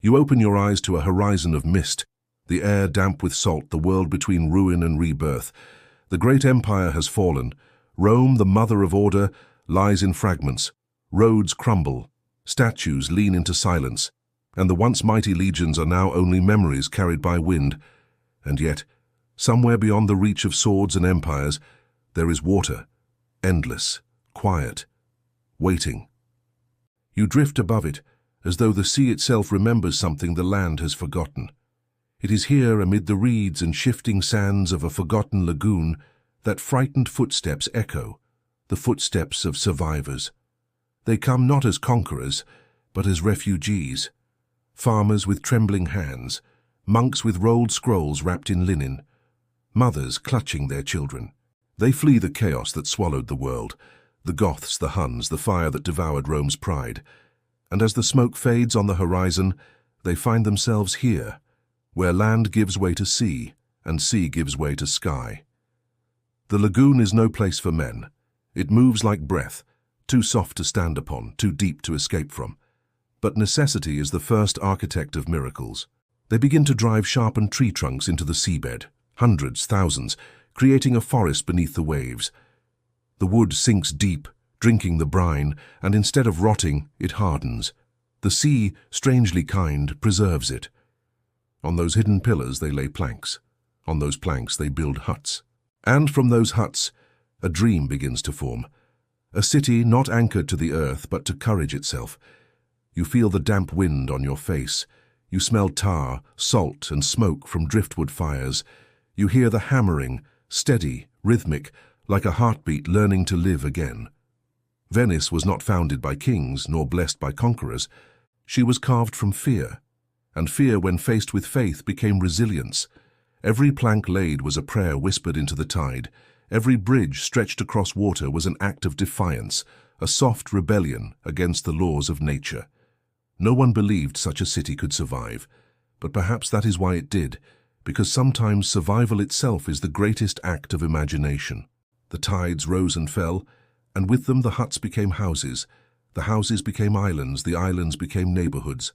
You open your eyes to a horizon of mist, the air damp with salt, the world between ruin and rebirth. The great empire has fallen. Rome, the mother of order, lies in fragments. Roads crumble, statues lean into silence, and the once mighty legions are now only memories carried by wind. And yet, somewhere beyond the reach of swords and empires, there is water, endless, quiet, waiting. You drift above it, as though the sea itself remembers something the land has forgotten. It is here, amid the reeds and shifting sands of a forgotten lagoon, that frightened footsteps echo, the footsteps of survivors. They come not as conquerors, but as refugees. Farmers with trembling hands, monks with rolled scrolls wrapped in linen, mothers clutching their children. They flee the chaos that swallowed the world, the Goths, the Huns, the fire that devoured Rome's pride. And as the smoke fades on the horizon, they find themselves here, where land gives way to sea, and sea gives way to sky. The lagoon is no place for men. It moves like breath, too soft to stand upon, too deep to escape from. But necessity is the first architect of miracles. They begin to drive sharpened tree trunks into the seabed, hundreds, thousands, creating a forest beneath the waves. The wood sinks deep, drinking the brine, and instead of rotting, it hardens. The sea, strangely kind, preserves it. On those hidden pillars they lay planks. On those planks they build huts. And from those huts, a dream begins to form. A city not anchored to the earth, but to courage itself. You feel the damp wind on your face. You smell tar, salt, and smoke from driftwood fires. You hear the hammering, steady, rhythmic, like a heartbeat learning to live again. Venice was not founded by kings, nor blessed by conquerors. She was carved from fear, and fear, when faced with faith, became resilience. Every plank laid was a prayer whispered into the tide. Every bridge stretched across water was an act of defiance, a soft rebellion against the laws of nature. No one believed such a city could survive, but perhaps that is why it did, because sometimes survival itself is the greatest act of imagination. The tides rose and fell, and with them the huts became houses. The houses became islands, the islands became neighborhoods.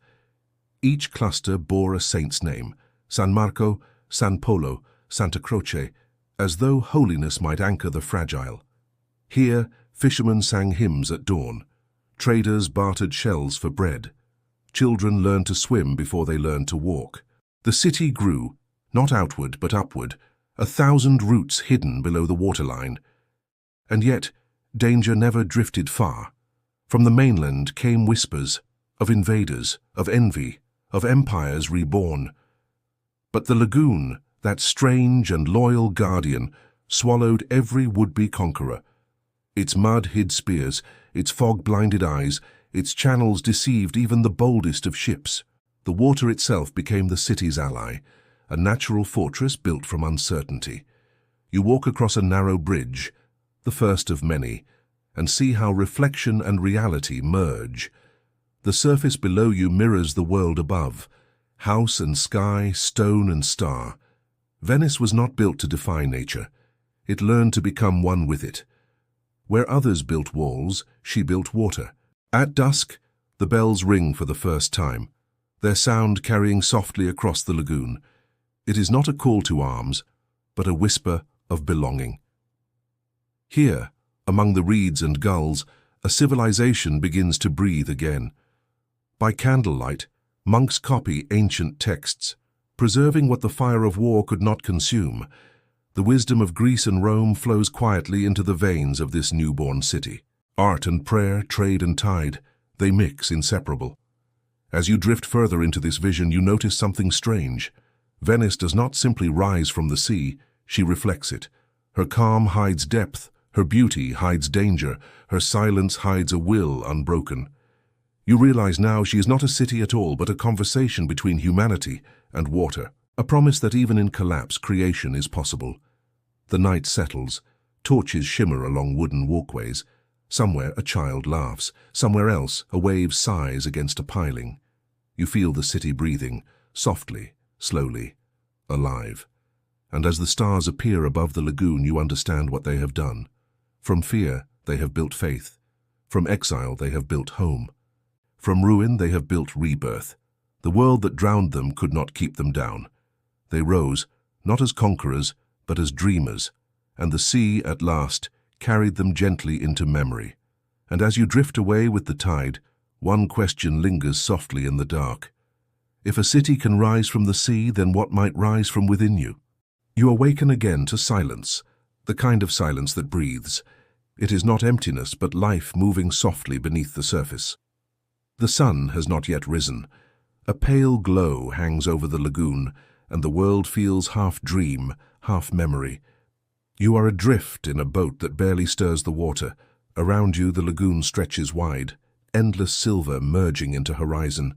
Each cluster bore a saint's name: San Marco, San Polo, Santa Croce, as though holiness might anchor the fragile. Here, fishermen sang hymns at dawn. Traders bartered shells for bread. Children learned to swim before they learned to walk. The city grew, not outward but upward, 1,000 roots hidden below the waterline. And yet, danger never drifted far. From the mainland came whispers of invaders, of envy, of empires reborn. But the lagoon, that strange and loyal guardian, swallowed every would-be conqueror. Its mud hid spears, its fog-blinded eyes, its channels deceived even the boldest of ships. The water itself became the city's ally, a natural fortress built from uncertainty. You walk across a narrow bridge, the first of many, and see how reflection and reality merge. The surface below you mirrors the world above, house and sky, stone and star. Venice was not built to defy nature. It learned to become one with it. Where others built walls, she built water. At dusk, the bells ring for the first time, their sound carrying softly across the lagoon. It is not a call to arms, but a whisper of belonging. Here, among the reeds and gulls, a civilization begins to breathe again. By candlelight, monks copy ancient texts, preserving what the fire of war could not consume. The wisdom of Greece and Rome flows quietly into the veins of this newborn city. Art and prayer, trade and tide, they mix inseparable. As you drift further into this vision, you notice something strange. Venice does not simply rise from the sea, she reflects it. Her calm hides depth, her beauty hides danger, her silence hides a will unbroken. You realize now she is not a city at all, but a conversation between humanity and water, a promise that even in collapse, creation is possible. The night settles, torches shimmer along wooden walkways. Somewhere a child laughs, somewhere else a wave sighs against a piling. You feel the city breathing, softly, slowly, alive. And as the stars appear above the lagoon, you understand what they have done. From fear, they have built faith. From exile, they have built home. From ruin, they have built rebirth. The world that drowned them could not keep them down. They rose, not as conquerors, but as dreamers, and the sea, at last, carried them gently into memory. And as you drift away with the tide, one question lingers softly in the dark. If a city can rise from the sea, then what might rise from within you? You awaken again to silence, the kind of silence that breathes. It is not emptiness, but life moving softly beneath the surface. The sun has not yet risen. A pale glow hangs over the lagoon, and the world feels half dream, half memory. You are adrift in a boat that barely stirs the water. Around you the lagoon stretches wide, endless silver merging into horizon.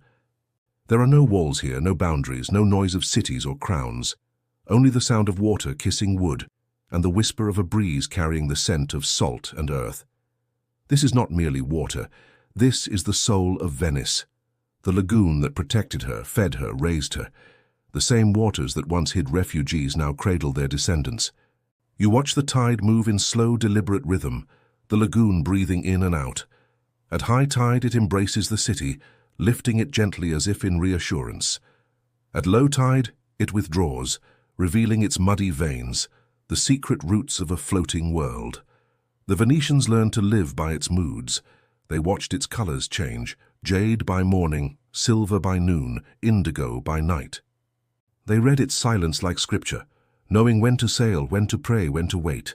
There are no walls here, no boundaries, no noise of cities or crowns. Only the sound of water kissing wood, and the whisper of a breeze carrying the scent of salt and earth. This is not merely water. This is the soul of Venice. The lagoon that protected her, fed her, raised her. The same waters that once hid refugees now cradle their descendants. You watch the tide move in slow, deliberate rhythm, the lagoon breathing in and out. At high tide it embraces the city, lifting it gently as if in reassurance. At low tide it withdraws, revealing its muddy veins, the secret roots of a floating world. The Venetians learned to live by its moods. They watched its colors change, jade by morning, silver by noon, indigo by night. They read its silence like scripture, knowing when to sail, when to pray, when to wait.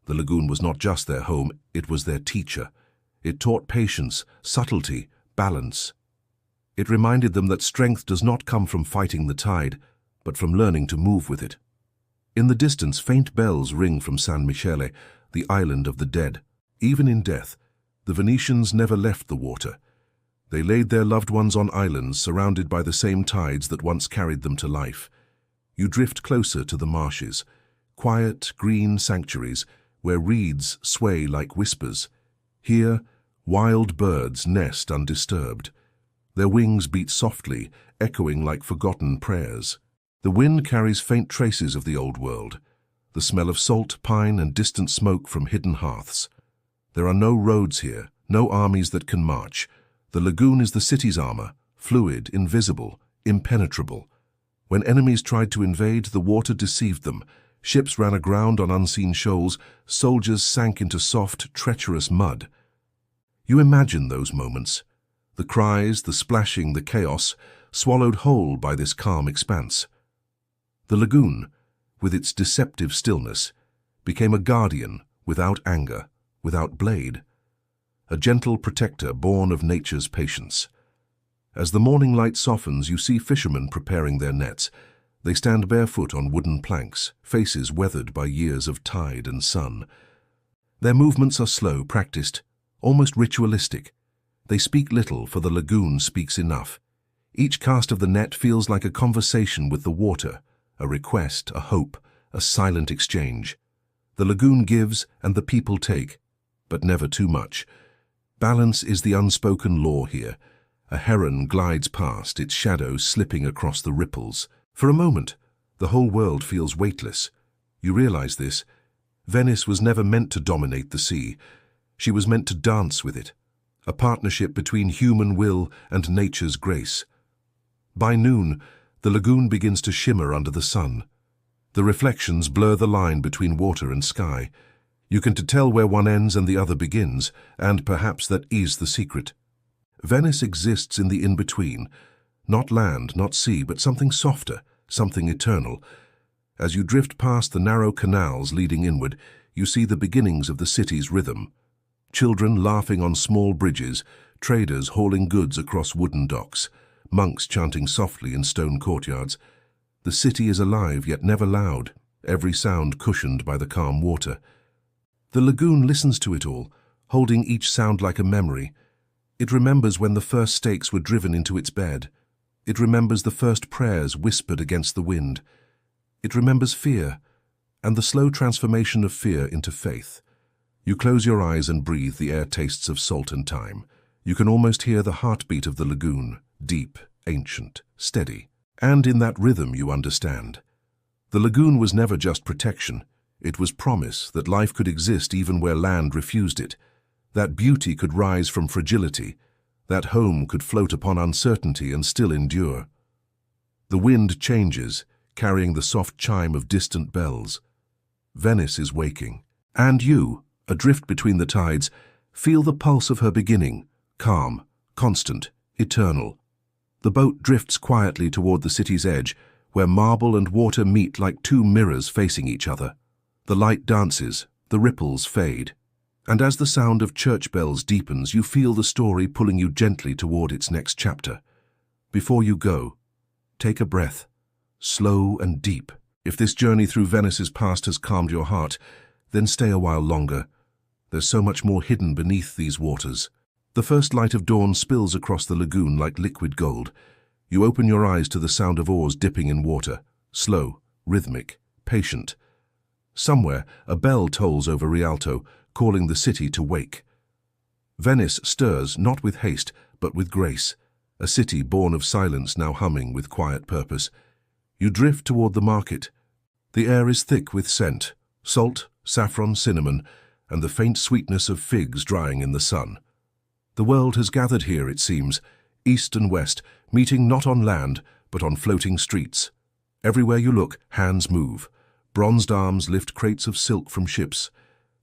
The lagoon was not just their home, it was their teacher. It taught patience, subtlety, balance. It reminded them that strength does not come from fighting the tide, but from learning to move with it. In the distance, faint bells ring from San Michele, the island of the dead. Even in death, the Venetians never left the water. They laid their loved ones on islands surrounded by the same tides that once carried them to life. You drift closer to the marshes, quiet, green sanctuaries where reeds sway like whispers. Here, wild birds nest undisturbed. Their wings beat softly, echoing like forgotten prayers. The wind carries faint traces of the old world, the smell of salt, pine, and distant smoke from hidden hearths. There are no roads here, no armies that can march. The lagoon is the city's armor, fluid, invisible, impenetrable. When enemies tried to invade, the water deceived them. Ships ran aground on unseen shoals, soldiers sank into soft, treacherous mud. You imagine those moments. The cries, the splashing, the chaos, swallowed whole by this calm expanse. The lagoon, with its deceptive stillness, became a guardian without anger, without blade. A gentle protector born of nature's patience. As the morning light softens, you see fishermen preparing their nets. They stand barefoot on wooden planks, faces weathered by years of tide and sun. Their movements are slow, practiced, almost ritualistic. They speak little, for the lagoon speaks enough. Each cast of the net feels like a conversation with the water, a request, a hope, a silent exchange. The lagoon gives and the people take, but never too much. Balance is the unspoken law here. A heron glides past, its shadow slipping across the ripples. For a moment, the whole world feels weightless. You realize this. Venice was never meant to dominate the sea. She was meant to dance with it, a partnership between human will and nature's grace. By noon, the lagoon begins to shimmer under the sun. The reflections blur the line between water and sky. You can tell where one ends and the other begins, and perhaps that is the secret. Venice exists in the in-between, not land, not sea, but something softer, something eternal. As you drift past the narrow canals leading inward, you see the beginnings of the city's rhythm. Children laughing on small bridges, traders hauling goods across wooden docks, monks chanting softly in stone courtyards. The city is alive, yet never loud, every sound cushioned by the calm water. The lagoon listens to it all, holding each sound like a memory. It remembers when the first stakes were driven into its bed. It remembers the first prayers whispered against the wind. It remembers fear, and the slow transformation of fear into faith. You close your eyes and breathe, the air tastes of salt and thyme. You can almost hear the heartbeat of the lagoon, deep, ancient, steady. And in that rhythm you understand. The lagoon was never just protection. It was promise that life could exist even where land refused it, that beauty could rise from fragility, that home could float upon uncertainty and still endure. The wind changes, carrying the soft chime of distant bells. Venice is waking, and you, adrift between the tides, feel the pulse of her beginning, calm, constant, eternal. The boat drifts quietly toward the city's edge, where marble and water meet like two mirrors facing each other. The light dances, the ripples fade, and as the sound of church bells deepens, you feel the story pulling you gently toward its next chapter. Before you go, take a breath, slow and deep. If this journey through Venice's past has calmed your heart, then stay a while longer. There's so much more hidden beneath these waters. The first light of dawn spills across the lagoon like liquid gold. You open your eyes to the sound of oars dipping in water, slow, rhythmic, patient. Somewhere, a bell tolls over Rialto, calling the city to wake. Venice stirs not with haste, but with grace, a city born of silence now humming with quiet purpose. You drift toward the market. The air is thick with scent, salt, saffron, cinnamon, and the faint sweetness of figs drying in the sun. The world has gathered here, it seems, east and west, meeting not on land, but on floating streets. Everywhere you look, hands move. Bronzed arms lift crates of silk from ships.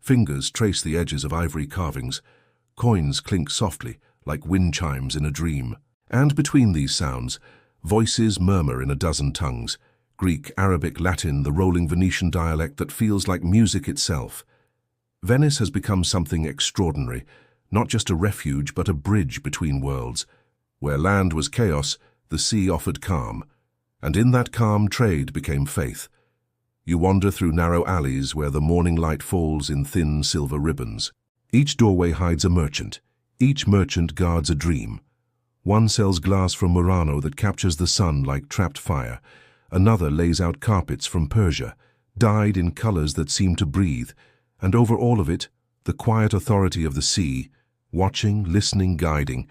Fingers trace the edges of ivory carvings. Coins clink softly, like wind chimes in a dream. And between these sounds, voices murmur in a dozen tongues. Greek, Arabic, Latin, the rolling Venetian dialect that feels like music itself. Venice has become something extraordinary, not just a refuge but a bridge between worlds. Where land was chaos, the sea offered calm, and in that calm trade became faith. You wander through narrow alleys where the morning light falls in thin silver ribbons. Each doorway hides a merchant. Each merchant guards a dream. One sells glass from Murano that captures the sun like trapped fire. Another lays out carpets from Persia, dyed in colors that seem to breathe, and over all of it, the quiet authority of the sea, watching, listening, guiding.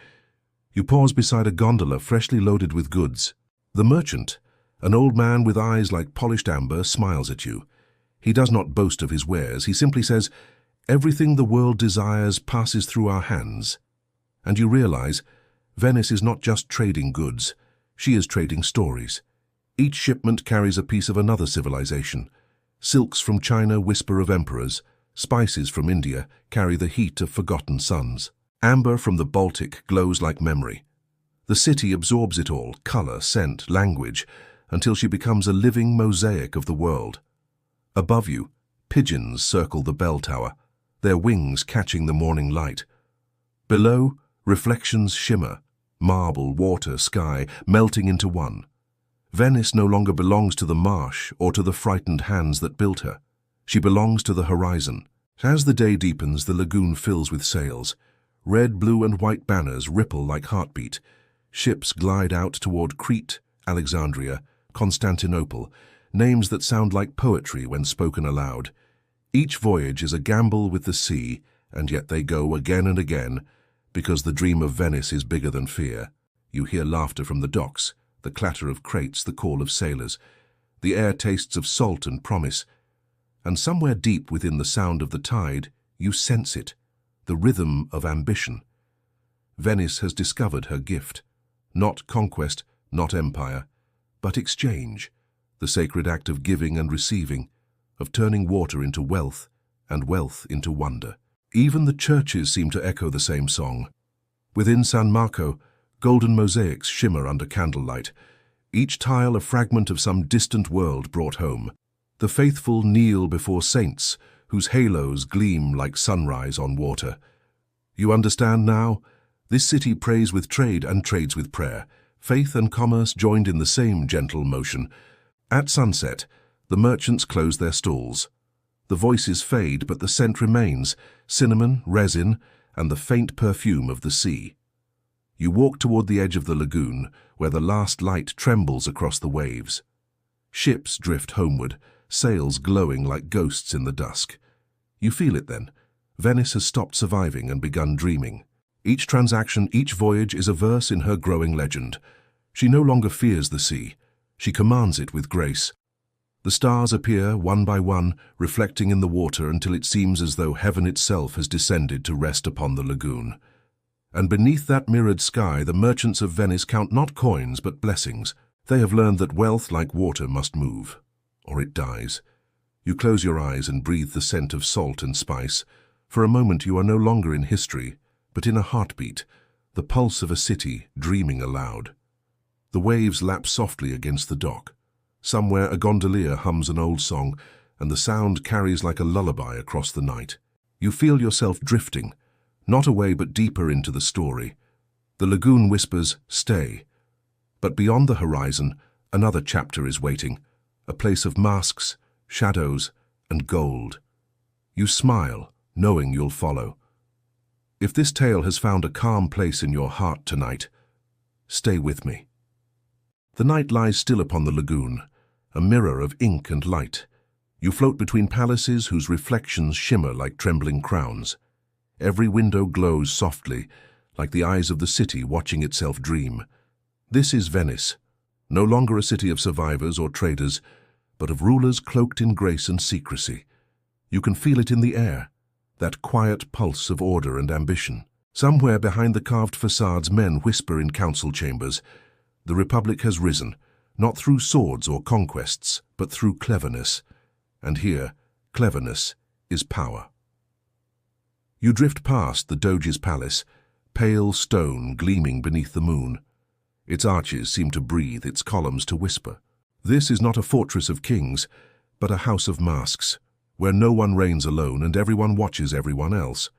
You pause beside a gondola freshly loaded with goods. The merchant, an old man with eyes like polished amber, smiles at you. He does not boast of his wares. He simply says, "Everything the world desires passes through our hands." And you realize, Venice is not just trading goods. She is trading stories. Each shipment carries a piece of another civilization. Silks from China whisper of emperors. Spices from India carry the heat of forgotten suns. Amber from the Baltic glows like memory. The city absorbs it all, color, scent, language, until she becomes a living mosaic of the world. Above you, pigeons circle the bell tower, their wings catching the morning light. Below, reflections shimmer, marble, water, sky, melting into one. Venice no longer belongs to the marsh or to the frightened hands that built her. She belongs to the horizon. As the day deepens, the lagoon fills with sails. Red, blue, and white banners ripple like heartbeat. Ships glide out toward Crete, Alexandria, Constantinople, names that sound like poetry when spoken aloud. Each voyage is a gamble with the sea, and yet they go again and again, because the dream of Venice is bigger than fear. You hear laughter from the docks, the clatter of crates, the call of sailors. The air tastes of salt and promise. And somewhere deep within the sound of the tide, you sense it, the rhythm of ambition. Venice has discovered her gift. Not conquest, not empire, but exchange, the sacred act of giving and receiving, of turning water into wealth and wealth into wonder. Even the churches seem to echo the same song. Within San Marco, golden mosaics shimmer under candlelight, each tile a fragment of some distant world brought home. The faithful kneel before saints, whose halos gleam like sunrise on water. You understand now? This city prays with trade and trades with prayer, faith and commerce joined in the same gentle motion. At sunset, the merchants close their stalls. The voices fade, but the scent remains, cinnamon, resin, and the faint perfume of the sea. You walk toward the edge of the lagoon, where the last light trembles across the waves. Ships drift homeward, sails glowing like ghosts in the dusk. You feel it then. Venice has stopped surviving and begun dreaming. Each transaction, each voyage is a verse in her growing legend. She no longer fears the sea. She commands it with grace. The stars appear, one by one, reflecting in the water until it seems as though heaven itself has descended to rest upon the lagoon. And beneath that mirrored sky, the merchants of Venice count not coins but blessings, They have learned that wealth, like water, must move, or it dies. You close your eyes and breathe the scent of salt and spice. For a moment you are no longer in history, but in a heartbeat, the pulse of a city dreaming aloud. The waves lap softly against the dock. Somewhere a gondolier hums an old song, and the sound carries like a lullaby across the night. You feel yourself drifting, not away but deeper into the story. The lagoon whispers, "Stay." But beyond the horizon, another chapter is waiting, a place of masks, shadows, and gold. You smile, knowing you'll follow. If this tale has found a calm place in your heart tonight, stay with me. The night lies still upon the lagoon, a mirror of ink and light. You float between palaces whose reflections shimmer like trembling crowns. Every window glows softly, like the eyes of the city watching itself dream. This is Venice, no longer a city of survivors or traders, but of rulers cloaked in grace and secrecy. You can feel it in the air, that quiet pulse of order and ambition. Somewhere behind the carved facades, men whisper in council chambers. The Republic has risen, not through swords or conquests, but through cleverness. And here, cleverness is power. You drift past the Doge's palace, pale stone gleaming beneath the moon. Its arches seem to breathe, its columns to whisper. This is not a fortress of kings, but a house of masks, where no one reigns alone and everyone watches everyone else.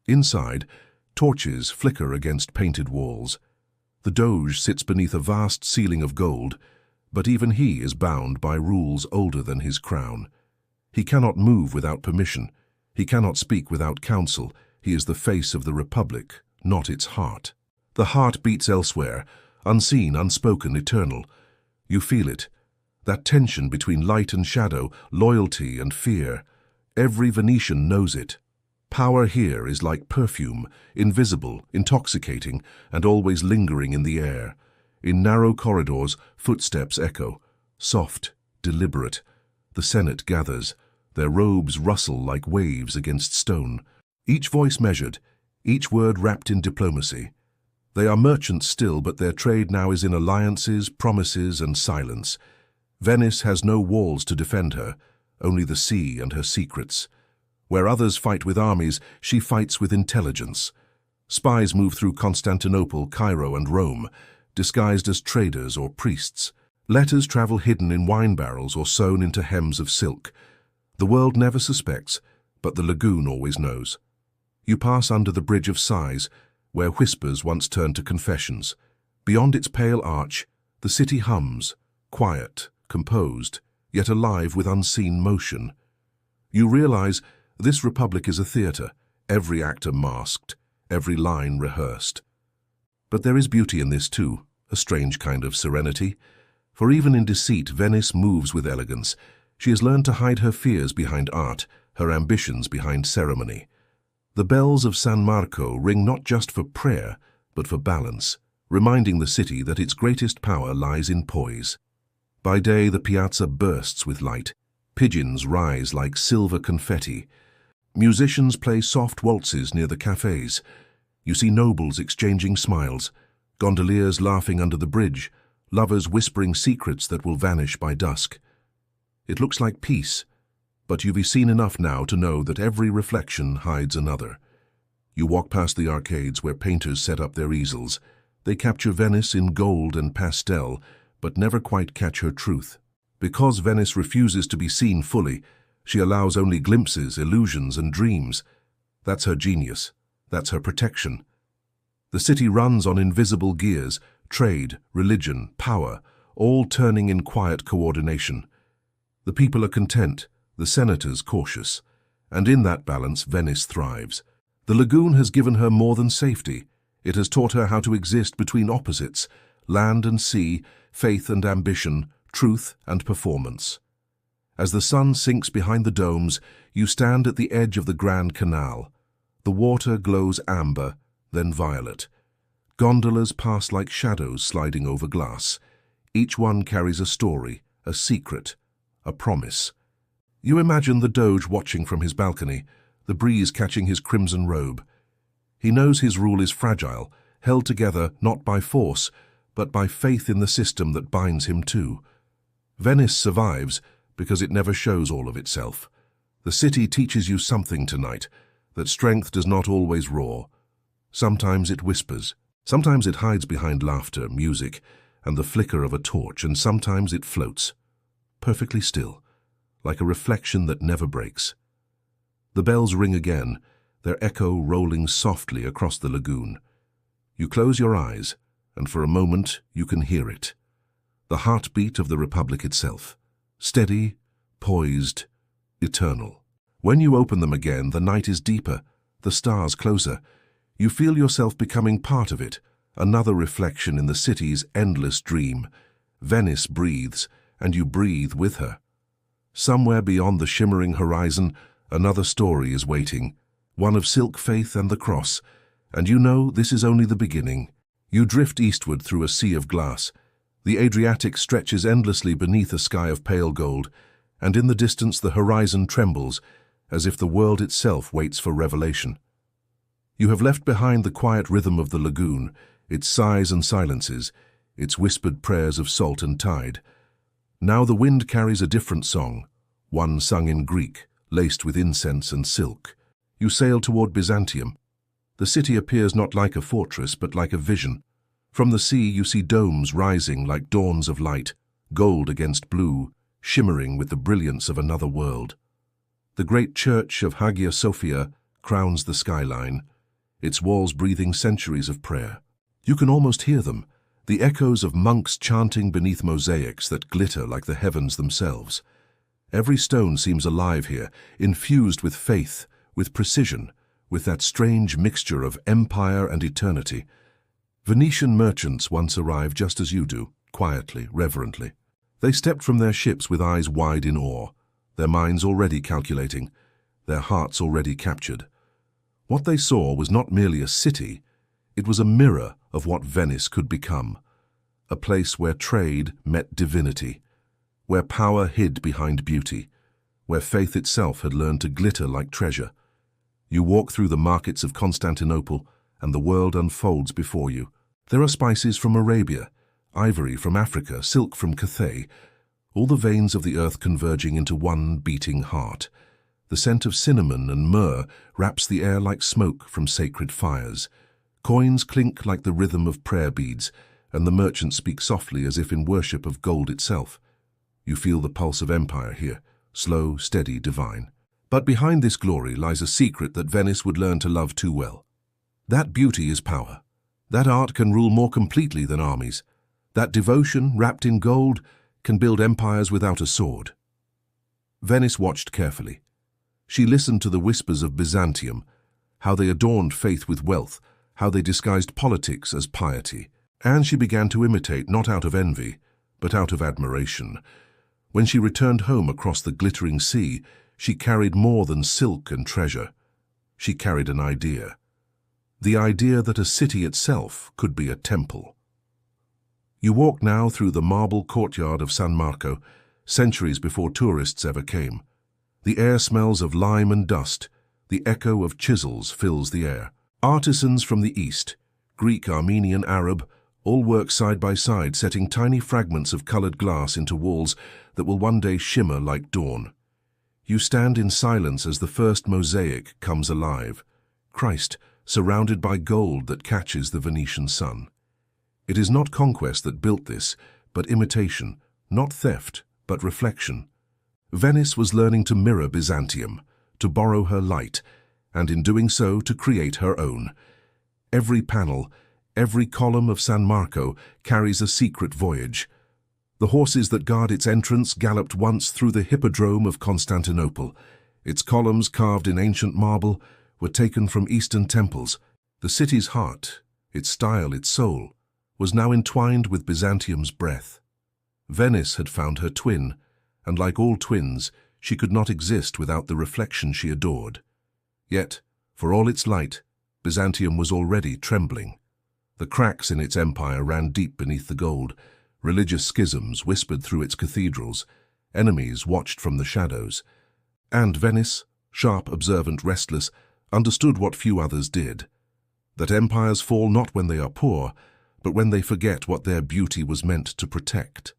Inside, torches flicker against painted walls. The Doge sits beneath a vast ceiling of gold, but even he is bound by rules older than his crown. He cannot move without permission. He cannot speak without counsel. He is the face of the Republic, not its heart. The heart beats elsewhere, unseen, unspoken, eternal. You feel it, that tension between light and shadow, loyalty and fear. Every Venetian knows it. Power here is like perfume, invisible, intoxicating, and always lingering in the air. In narrow corridors, footsteps echo, soft, deliberate. The Senate gathers, their robes rustle like waves against stone. Each voice measured, each word wrapped in diplomacy. They are merchants still, but their trade now is in alliances, promises, and silence. Venice has no walls to defend her, only the sea and her secrets. Where others fight with armies, she fights with intelligence. Spies move through Constantinople, Cairo, and Rome, disguised as traders or priests. Letters travel hidden in wine barrels or sewn into hems of silk. The world never suspects, but the lagoon always knows. You pass under the Bridge of Sighs, where whispers once turned to confessions. Beyond its pale arch, the city hums, quiet, composed, yet alive with unseen motion. You realize this republic is a theater, every actor masked, every line rehearsed. But there is beauty in this too, a strange kind of serenity. For even in deceit, Venice moves with elegance. She has learned to hide her fears behind art, her ambitions behind ceremony. The bells of San Marco ring not just for prayer, but for balance, reminding the city that its greatest power lies in poise. By day, the piazza bursts with light. Pigeons rise like silver confetti. Musicians play soft waltzes near the cafes. You see nobles exchanging smiles, gondoliers laughing under the bridge, lovers whispering secrets that will vanish by dusk. It looks like peace, but you've seen enough now to know that every reflection hides another. You walk past the arcades where painters set up their easels. They capture Venice in gold and pastel, but never quite catch her truth. Because Venice refuses to be seen fully, she allows only glimpses, illusions, and dreams. That's her genius. That's her protection. The city runs on invisible gears, trade, religion, power, all turning in quiet coordination. The people are content, the senators cautious, and in that balance Venice thrives. The lagoon has given her more than safety. It has taught her how to exist between opposites, land and sea, faith and ambition, truth and performance. As the sun sinks behind the domes, you stand at the edge of the Grand Canal. The water glows amber, then violet. Gondolas pass like shadows sliding over glass. Each one carries a story, a secret, a promise. You imagine the Doge watching from his balcony, the breeze catching his crimson robe. He knows his rule is fragile, held together not by force, but by faith in the system that binds him too. Venice survives because it never shows all of itself. The city teaches you something tonight, that strength does not always roar. Sometimes it whispers. Sometimes it hides behind laughter, music, and the flicker of a torch, and sometimes it floats, perfectly still, like a reflection that never breaks. The bells ring again, their echo rolling softly across the lagoon. You close your eyes, and for a moment you can hear it. The heartbeat of the Republic itself, steady, poised, eternal. When you open them again, the night is deeper, the stars closer. You feel yourself becoming part of it, another reflection in the city's endless dream. Venice breathes, and you breathe with her. Somewhere beyond the shimmering horizon, another story is waiting, one of silk faith and the cross, and you know this is only the beginning. You drift eastward through a sea of glass. The Adriatic stretches endlessly beneath a sky of pale gold, and in the distance the horizon trembles, as if the world itself waits for revelation. You have left behind the quiet rhythm of the lagoon, its sighs and silences, its whispered prayers of salt and tide. Now the wind carries a different song, one sung in Greek, laced with incense and silk. You sail toward Byzantium. The city appears not like a fortress, but like a vision. From the sea you see domes rising like dawns of light, gold against blue, shimmering with the brilliance of another world. The great church of Hagia Sophia crowns the skyline, its walls breathing centuries of prayer. You can almost hear them, the echoes of monks chanting beneath mosaics that glitter like the heavens themselves. Every stone seems alive here, infused with faith, with precision, with that strange mixture of empire and eternity. Venetian merchants once arrived just as you do, quietly, reverently. They stepped from their ships with eyes wide in awe, their minds already calculating, their hearts already captured. What they saw was not merely a city, it was a mirror of what Venice could become, a place where trade met divinity, where power hid behind beauty, where faith itself had learned to glitter like treasure. You walk through the markets of Constantinople, and the world unfolds before you. There are spices from Arabia, ivory from Africa, silk from Cathay, all the veins of the earth converging into one beating heart. The scent of cinnamon and myrrh wraps the air like smoke from sacred fires. Coins clink like the rhythm of prayer beads, and the merchants speak softly as if in worship of gold itself. You feel the pulse of empire here, slow, steady, divine. But behind this glory lies a secret that Venice would learn to love too well. That beauty is power. That art can rule more completely than armies. That devotion, wrapped in gold, can build empires without a sword. Venice watched carefully. She listened to the whispers of Byzantium, how they adorned faith with wealth, how they disguised politics as piety. And she began to imitate, not out of envy, but out of admiration. When she returned home across the glittering sea, she carried more than silk and treasure. She carried an idea. The idea that a city itself could be a temple. You walk now through the marble courtyard of San Marco, centuries before tourists ever came. The air smells of lime and dust. The echo of chisels fills the air. Artisans from the East, Greek, Armenian, Arab, all work side by side, setting tiny fragments of colored glass into walls that will one day shimmer like dawn. You stand in silence as the first mosaic comes alive. Christ, surrounded by gold that catches the Venetian sun. It is not conquest that built this, but imitation, not theft, but reflection. Venice was learning to mirror Byzantium, to borrow her light, and in doing so to create her own. Every panel, every column of San Marco carries a secret voyage. The horses that guard its entrance galloped once through the hippodrome of Constantinople. Its columns, carved in ancient marble, were taken from Eastern temples. The city's heart, its style, its soul, was now entwined with Byzantium's breath. Venice had found her twin, and like all twins, she could not exist without the reflection she adored. Yet, for all its light, Byzantium was already trembling. The cracks in its empire ran deep beneath the gold. Religious schisms whispered through its cathedrals. Enemies watched from the shadows. And Venice, sharp, observant, restless, understood what few others did. That empires fall not when they are poor, but when they forget what their beauty was meant to protect.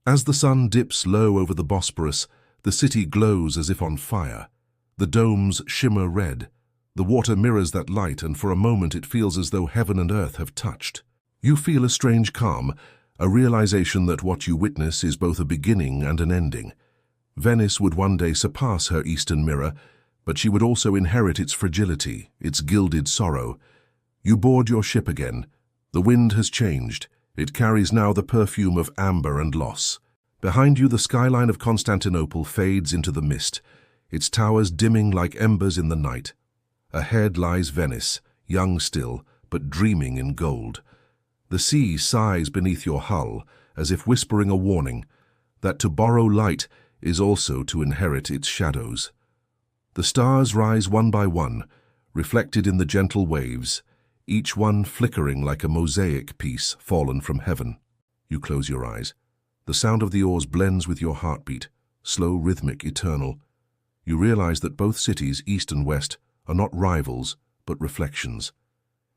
As the sun dips low over the Bosporus, the city glows as if on fire. The domes shimmer red. The water mirrors that light, and for a moment it feels as though heaven and earth have touched. You feel a strange calm, a realization that what you witness is both a beginning and an ending. Venice would one day surpass her eastern mirror, but she would also inherit its fragility, its gilded sorrow. You board your ship again. The wind has changed. It carries now the perfume of amber and loss. Behind you, the skyline of Constantinople fades into the mist, its towers dimming like embers in the night. Ahead lies Venice, young still, but dreaming in gold. The sea sighs beneath your hull, as if whispering a warning, that to borrow light is also to inherit its shadows. The stars rise one by one, reflected in the gentle waves, each one flickering like a mosaic piece fallen from heaven. You close your eyes. The sound of the oars blends with your heartbeat, slow, rhythmic, eternal. You realize that both cities, east and west, are not rivals, but reflections.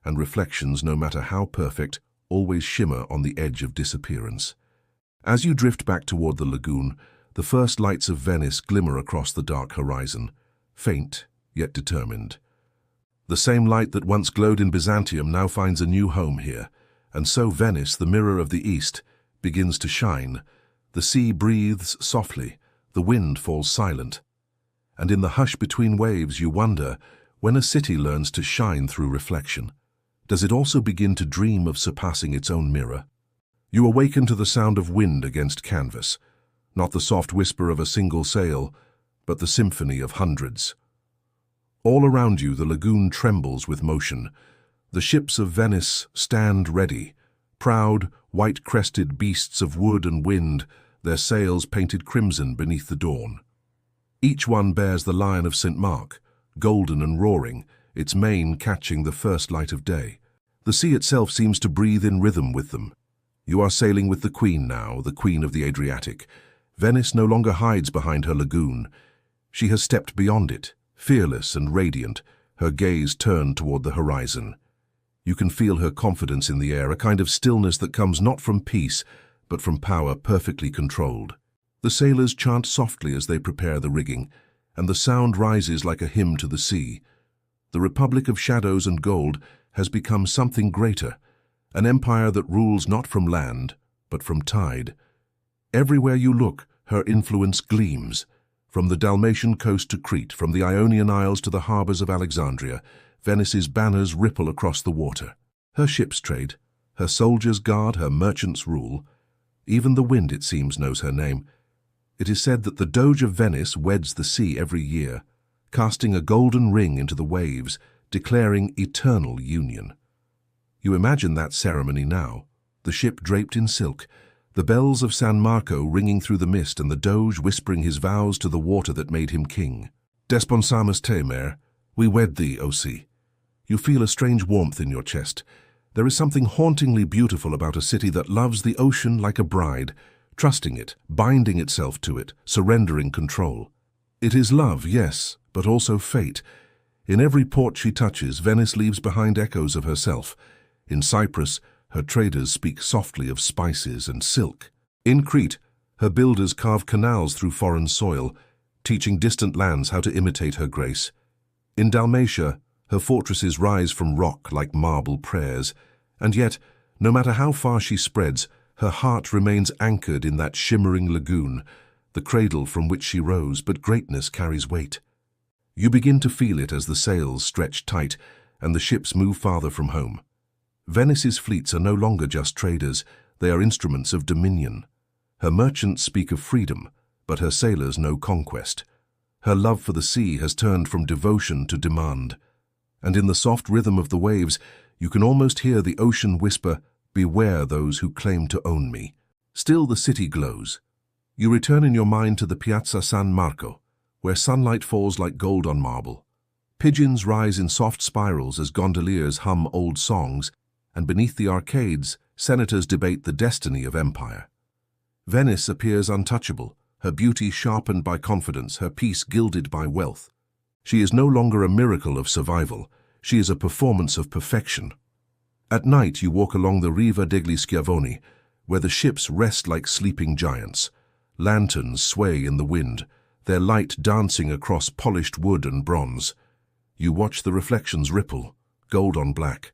And reflections, no matter how perfect, always shimmer on the edge of disappearance. As you drift back toward the lagoon, the first lights of Venice glimmer across the dark horizon, faint, yet determined. The same light that once glowed in Byzantium now finds a new home here, and so Venice, the mirror of the East, begins to shine. The sea breathes softly, the wind falls silent. And in the hush between waves you wonder, when a city learns to shine through reflection, does it also begin to dream of surpassing its own mirror? You awaken to the sound of wind against canvas, not the soft whisper of a single sail, but the symphony of hundreds. All around you the lagoon trembles with motion. The ships of Venice stand ready, proud, white-crested beasts of wood and wind, their sails painted crimson beneath the dawn. Each one bears the Lion of St. Mark, golden and roaring, its mane catching the first light of day. The sea itself seems to breathe in rhythm with them. You are sailing with the Queen now, the Queen of the Adriatic. Venice no longer hides behind her lagoon. She has stepped beyond it, fearless and radiant, her gaze turned toward the horizon. You can feel her confidence in the air, a kind of stillness that comes not from peace, but from power perfectly controlled. The sailors chant softly as they prepare the rigging, and the sound rises like a hymn to the sea. The Republic of Shadows and Gold has become something greater, an empire that rules not from land, but from tide. Everywhere you look, her influence gleams. From the Dalmatian coast to Crete, from the Ionian Isles to the harbors of Alexandria, Venice's banners ripple across the water. Her ships trade, her soldiers guard, her merchants rule. Even the wind, it seems, knows her name. It is said that the Doge of Venice weds the sea every year, casting a golden ring into the waves, declaring eternal union. You imagine that ceremony now, the ship draped in silk, the bells of San Marco ringing through the mist, and the Doge whispering his vows to the water that made him king. Desponsamus te, mare, we wed thee, O sea. You feel a strange warmth in your chest. There is something hauntingly beautiful about a city that loves the ocean like a bride, trusting it, binding itself to it, surrendering control. It is love, yes, but also fate. In every port she touches, Venice leaves behind echoes of herself. In Cyprus, her traders speak softly of spices and silk. In Crete, her builders carve canals through foreign soil, teaching distant lands how to imitate her grace. In Dalmatia, her fortresses rise from rock like marble prayers, and yet, no matter how far she spreads, her heart remains anchored in that shimmering lagoon, the cradle from which she rose, but greatness carries weight. You begin to feel it as the sails stretch tight and the ships move farther from home. Venice's fleets are no longer just traders, they are instruments of dominion. Her merchants speak of freedom, but her sailors know conquest. Her love for the sea has turned from devotion to demand. And in the soft rhythm of the waves, you can almost hear the ocean whisper, "Beware those who claim to own me." Still the city glows. You return in your mind to the Piazza San Marco, where sunlight falls like gold on marble. Pigeons rise in soft spirals as gondoliers hum old songs, and beneath the arcades, senators debate the destiny of empire. Venice appears untouchable, her beauty sharpened by confidence, her peace gilded by wealth. She is no longer a miracle of survival, she is a performance of perfection. At night you walk along the Riva degli Schiavoni, where the ships rest like sleeping giants. Lanterns sway in the wind, their light dancing across polished wood and bronze. You watch the reflections ripple, gold on black,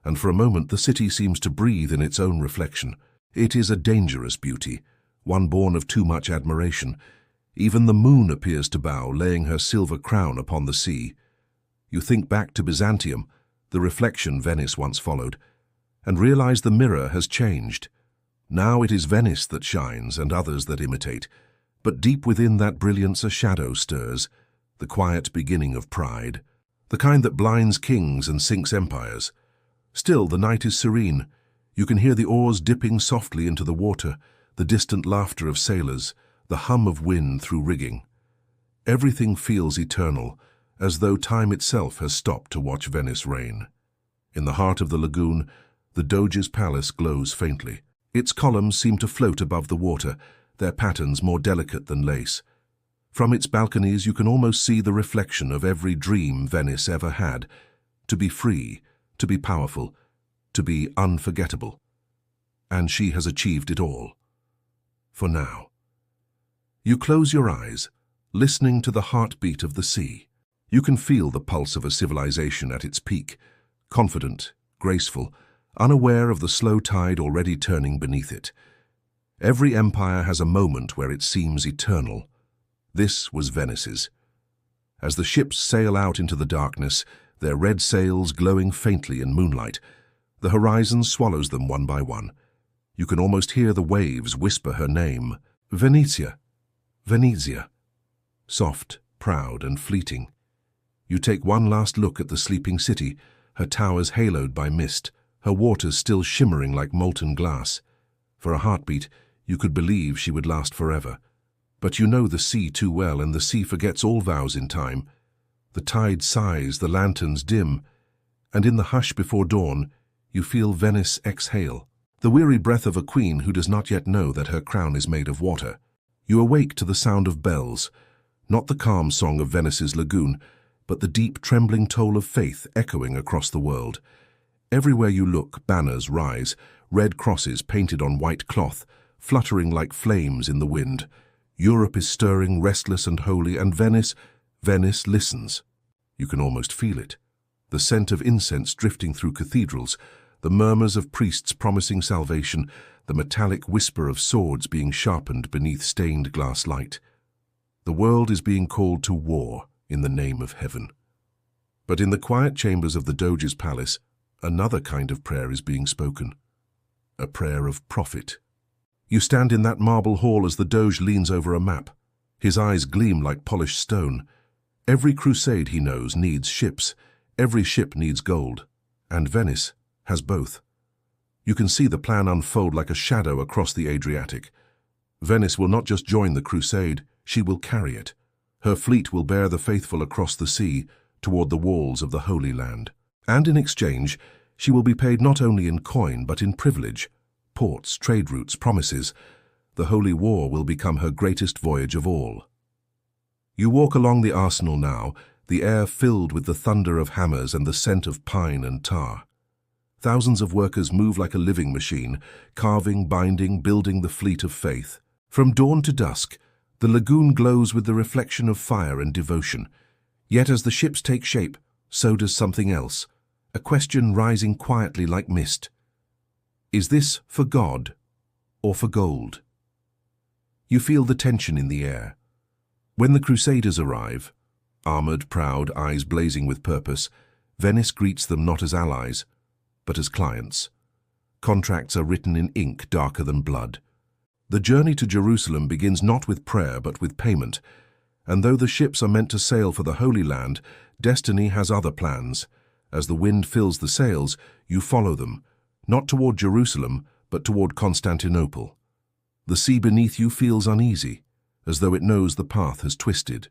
and for a moment the city seems to breathe in its own reflection. It is a dangerous beauty, one born of too much admiration. Even the moon appears to bow, laying her silver crown upon the sea. You think back to Byzantium, the reflection Venice once followed, and realize the mirror has changed. Now it is Venice that shines and others that imitate, but deep within that brilliance a shadow stirs, the quiet beginning of pride, the kind that blinds kings and sinks empires. Still, the night is serene. You can hear the oars dipping softly into the water, the distant laughter of sailors, the hum of wind through rigging. Everything feels eternal, as though time itself has stopped to watch Venice reign. In the heart of the lagoon, the Doge's palace glows faintly. Its columns seem to float above the water, their patterns more delicate than lace. From its balconies you can almost see the reflection of every dream Venice ever had, to be free, to be powerful, to be unforgettable. And she has achieved it all. For now. You close your eyes, listening to the heartbeat of the sea. You can feel the pulse of a civilization at its peak, confident, graceful, unaware of the slow tide already turning beneath it. Every empire has a moment where it seems eternal. This was Venice's. As the ships sail out into the darkness, their red sails glowing faintly in moonlight, the horizon swallows them one by one. You can almost hear the waves whisper her name, Venezia, Venezia. Soft, proud, and fleeting. You take one last look at the sleeping city, her towers haloed by mist, her waters still shimmering like molten glass. For a heartbeat, you could believe she would last forever. But you know the sea too well, and the sea forgets all vows in time. The tide sighs, the lanterns dim, and in the hush before dawn, you feel Venice exhale, the weary breath of a queen who does not yet know that her crown is made of water. You awake to the sound of bells, not the calm song of Venice's lagoon, but the deep, trembling toll of faith echoing across the world. Everywhere you look, banners rise, red crosses painted on white cloth, fluttering like flames in the wind. Europe is stirring, restless and holy, and Venice listens. You can almost feel it. The scent of incense drifting through cathedrals, the murmurs of priests promising salvation, the metallic whisper of swords being sharpened beneath stained glass light. The world is being called to war in the name of heaven. But in the quiet chambers of the Doge's palace, another kind of prayer is being spoken. A prayer of prophet. You stand in that marble hall as the Doge leans over a map. His eyes gleam like polished stone. Every crusade he knows needs ships. Every ship needs gold. And Venice has both. You can see the plan unfold like a shadow across the Adriatic. Venice will not just join the crusade, she will carry it. Her fleet will bear the faithful across the sea toward the walls of the Holy Land. And in exchange, she will be paid not only in coin but in privilege, ports, trade routes, promises. The Holy War will become her greatest voyage of all. You walk along the arsenal now, the air filled with the thunder of hammers and the scent of pine and tar. Thousands of workers move like a living machine, carving, binding, building the fleet of faith. From dawn to dusk, the lagoon glows with the reflection of fire and devotion. Yet as the ships take shape, so does something else, a question rising quietly like mist. Is this for God or for gold? You feel the tension in the air. When the Crusaders arrive, armored, proud, eyes blazing with purpose, Venice greets them not as allies, but as clients. Contracts are written in ink darker than blood. The journey to Jerusalem begins not with prayer but with payment, and though the ships are meant to sail for the Holy Land, destiny has other plans. As the wind fills the sails, you follow them, not toward Jerusalem, but toward Constantinople. The sea beneath you feels uneasy, as though it knows the path has twisted.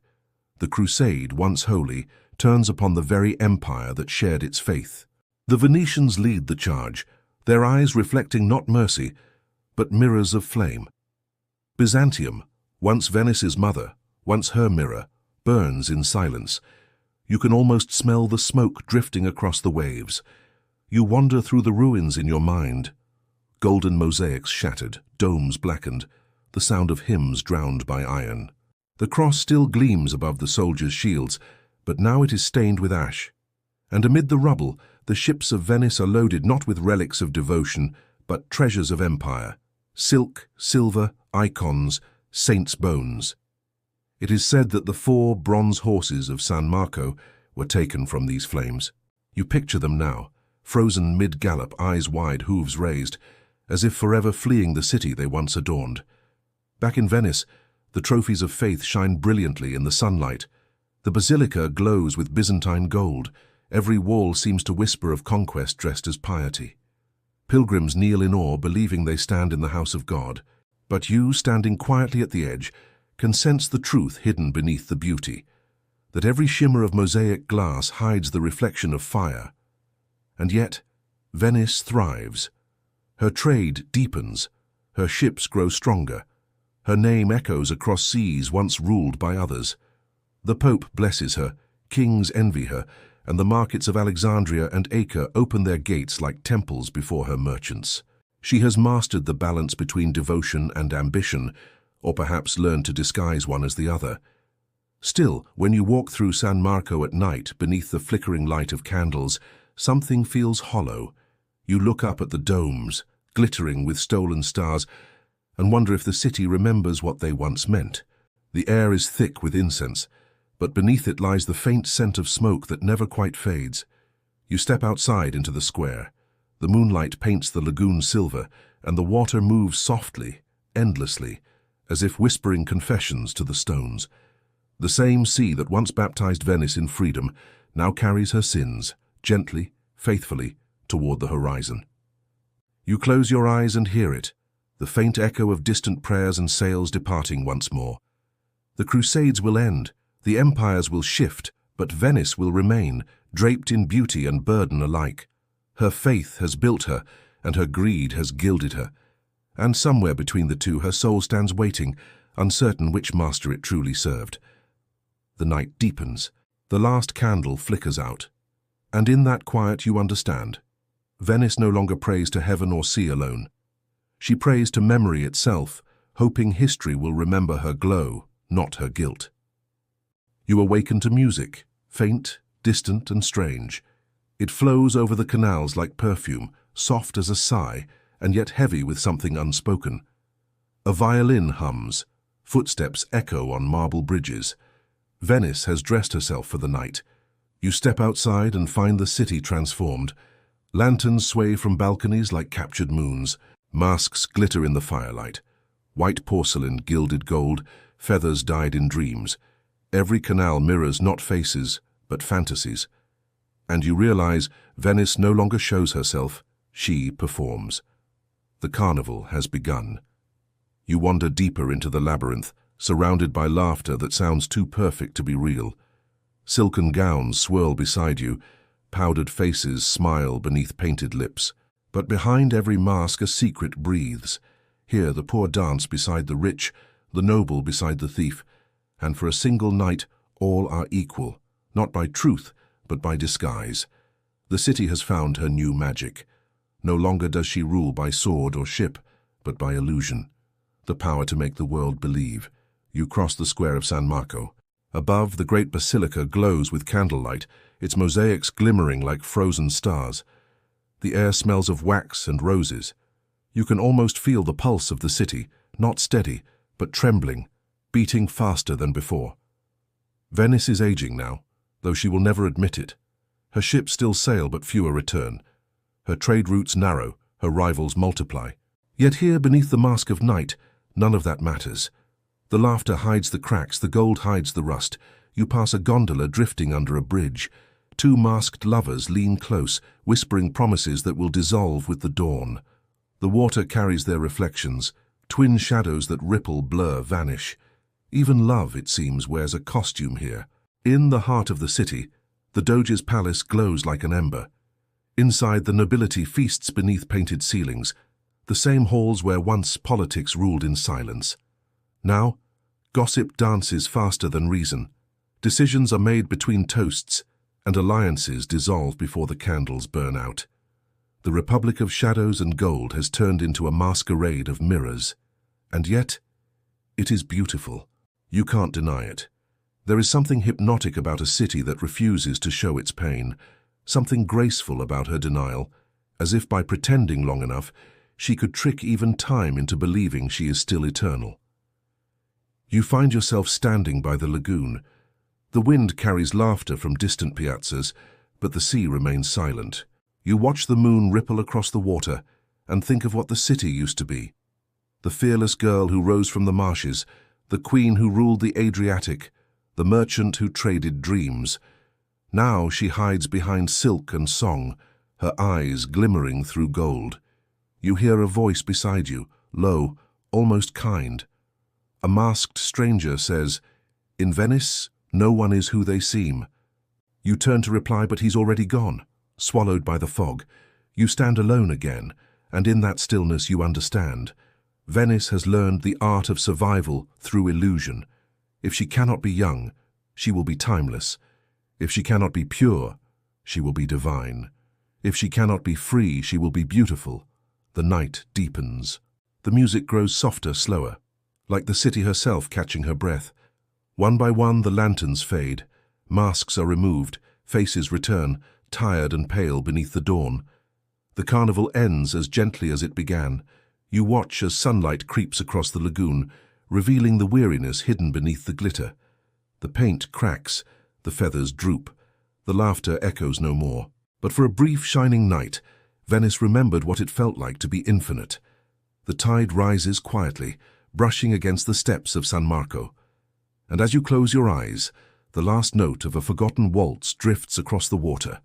The crusade, once holy, turns upon the very empire that shared its faith. The Venetians lead the charge, their eyes reflecting not mercy, but mirrors of flame. Byzantium, once Venice's mother, once her mirror, burns in silence. You can almost smell the smoke drifting across the waves. You wander through the ruins in your mind. Golden mosaics shattered, domes blackened, the sound of hymns drowned by iron. The cross still gleams above the soldiers' shields, but now it is stained with ash. And amid the rubble, the ships of Venice are loaded not with relics of devotion, but treasures of empire. Silk, silver, icons, saints' bones. It is said that the 4 bronze horses of San Marco were taken from these flames. You picture them now, frozen mid-gallop, eyes wide, hooves raised, as if forever fleeing the city they once adorned. Back in Venice, the trophies of faith shine brilliantly in the sunlight. The basilica glows with Byzantine gold. Every wall seems to whisper of conquest dressed as piety. Pilgrims kneel in awe, believing they stand in the house of God. But you, standing quietly at the edge, can sense the truth hidden beneath the beauty, that every shimmer of mosaic glass hides the reflection of fire. And yet, Venice thrives. Her trade deepens, her ships grow stronger, her name echoes across seas once ruled by others. The Pope blesses her, kings envy her, and the markets of Alexandria and Acre open their gates like temples before her merchants. She has mastered the balance between devotion and ambition, or perhaps learned to disguise one as the other. Still, when you walk through San Marco at night beneath the flickering light of candles, something feels hollow. You look up at the domes, glittering with stolen stars, and wonder if the city remembers what they once meant. The air is thick with incense, but beneath it lies the faint scent of smoke that never quite fades. You step outside into the square. The moonlight paints the lagoon silver, and the water moves softly, endlessly, as if whispering confessions to the stones. The same sea that once baptized Venice in freedom now carries her sins, gently, faithfully, toward the horizon. You close your eyes and hear it, the faint echo of distant prayers and sails departing once more. The Crusades will end, the empires will shift, but Venice will remain, draped in beauty and burden alike. Her faith has built her, and her greed has gilded her. And somewhere between the two her soul stands waiting, uncertain which master it truly served. The night deepens. The last candle flickers out. And in that quiet you understand. Venice no longer prays to heaven or sea alone. She prays to memory itself, hoping history will remember her glow, not her guilt. You awaken to music, faint, distant and strange. It flows over the canals like perfume, soft as a sigh, and yet heavy with something unspoken. A violin hums, footsteps echo on marble bridges. Venice has dressed herself for the night. You step outside and find the city transformed. Lanterns sway from balconies like captured moons. Masks glitter in the firelight. White porcelain, gilded gold, feathers dyed in dreams. Every canal mirrors not faces, but fantasies. And you realize Venice no longer shows herself, she performs. The carnival has begun. You wander deeper into the labyrinth, surrounded by laughter that sounds too perfect to be real. Silken gowns swirl beside you, powdered faces smile beneath painted lips. But behind every mask a secret breathes. Here the poor dance beside the rich, the noble beside the thief, and for a single night all are equal, not by truth, but by disguise. The city has found her new magic. No longer does she rule by sword or ship, but by illusion. The power to make the world believe. You cross the square of San Marco. Above, the great basilica glows with candlelight, its mosaics glimmering like frozen stars. The air smells of wax and roses. You can almost feel the pulse of the city, not steady, but trembling, beating faster than before. Venice is aging now, though she will never admit it. Her ships still sail, but fewer return. Her trade routes narrow, her rivals multiply. Yet here, beneath the mask of night, none of that matters. The laughter hides the cracks, the gold hides the rust. You pass a gondola drifting under a bridge. Two masked lovers lean close, whispering promises that will dissolve with the dawn. The water carries their reflections. Twin shadows that ripple, blur, vanish. Even love, it seems, wears a costume here. In the heart of the city, the Doge's palace glows like an ember. Inside, the nobility feasts beneath painted ceilings, the same halls where once politics ruled in silence. Now, gossip dances faster than reason. Decisions are made between toasts, and alliances dissolve before the candles burn out. The republic of shadows and gold has turned into a masquerade of mirrors. And yet, it is beautiful. You can't deny it. There is something hypnotic about a city that refuses to show its pain, something graceful about her denial, as if by pretending long enough, she could trick even time into believing she is still eternal. You find yourself standing by the lagoon. The wind carries laughter from distant piazzas, but the sea remains silent. You watch the moon ripple across the water and think of what the city used to be. The fearless girl who rose from the marshes, the queen who ruled the Adriatic, the merchant who traded dreams. Now she hides behind silk and song, her eyes glimmering through gold. You hear a voice beside you, low, almost kind. A masked stranger says, "In Venice, no one is who they seem." You turn to reply, but he's already gone, swallowed by the fog. You stand alone again, and in that stillness you understand. Venice has learned the art of survival through illusion. If she cannot be young, she will be timeless. If she cannot be pure, she will be divine. If she cannot be free, she will be beautiful. The night deepens. The music grows softer, slower, like the city herself catching her breath. One by one, the lanterns fade. Masks are removed, faces return, tired and pale beneath the dawn. The carnival ends as gently as it began. You watch as sunlight creeps across the lagoon, revealing the weariness hidden beneath the glitter. The paint cracks, the feathers droop, the laughter echoes no more. But for a brief shining night, Venice remembered what it felt like to be infinite. The tide rises quietly, brushing against the steps of San Marco. And as you close your eyes, the last note of a forgotten waltz drifts across the water.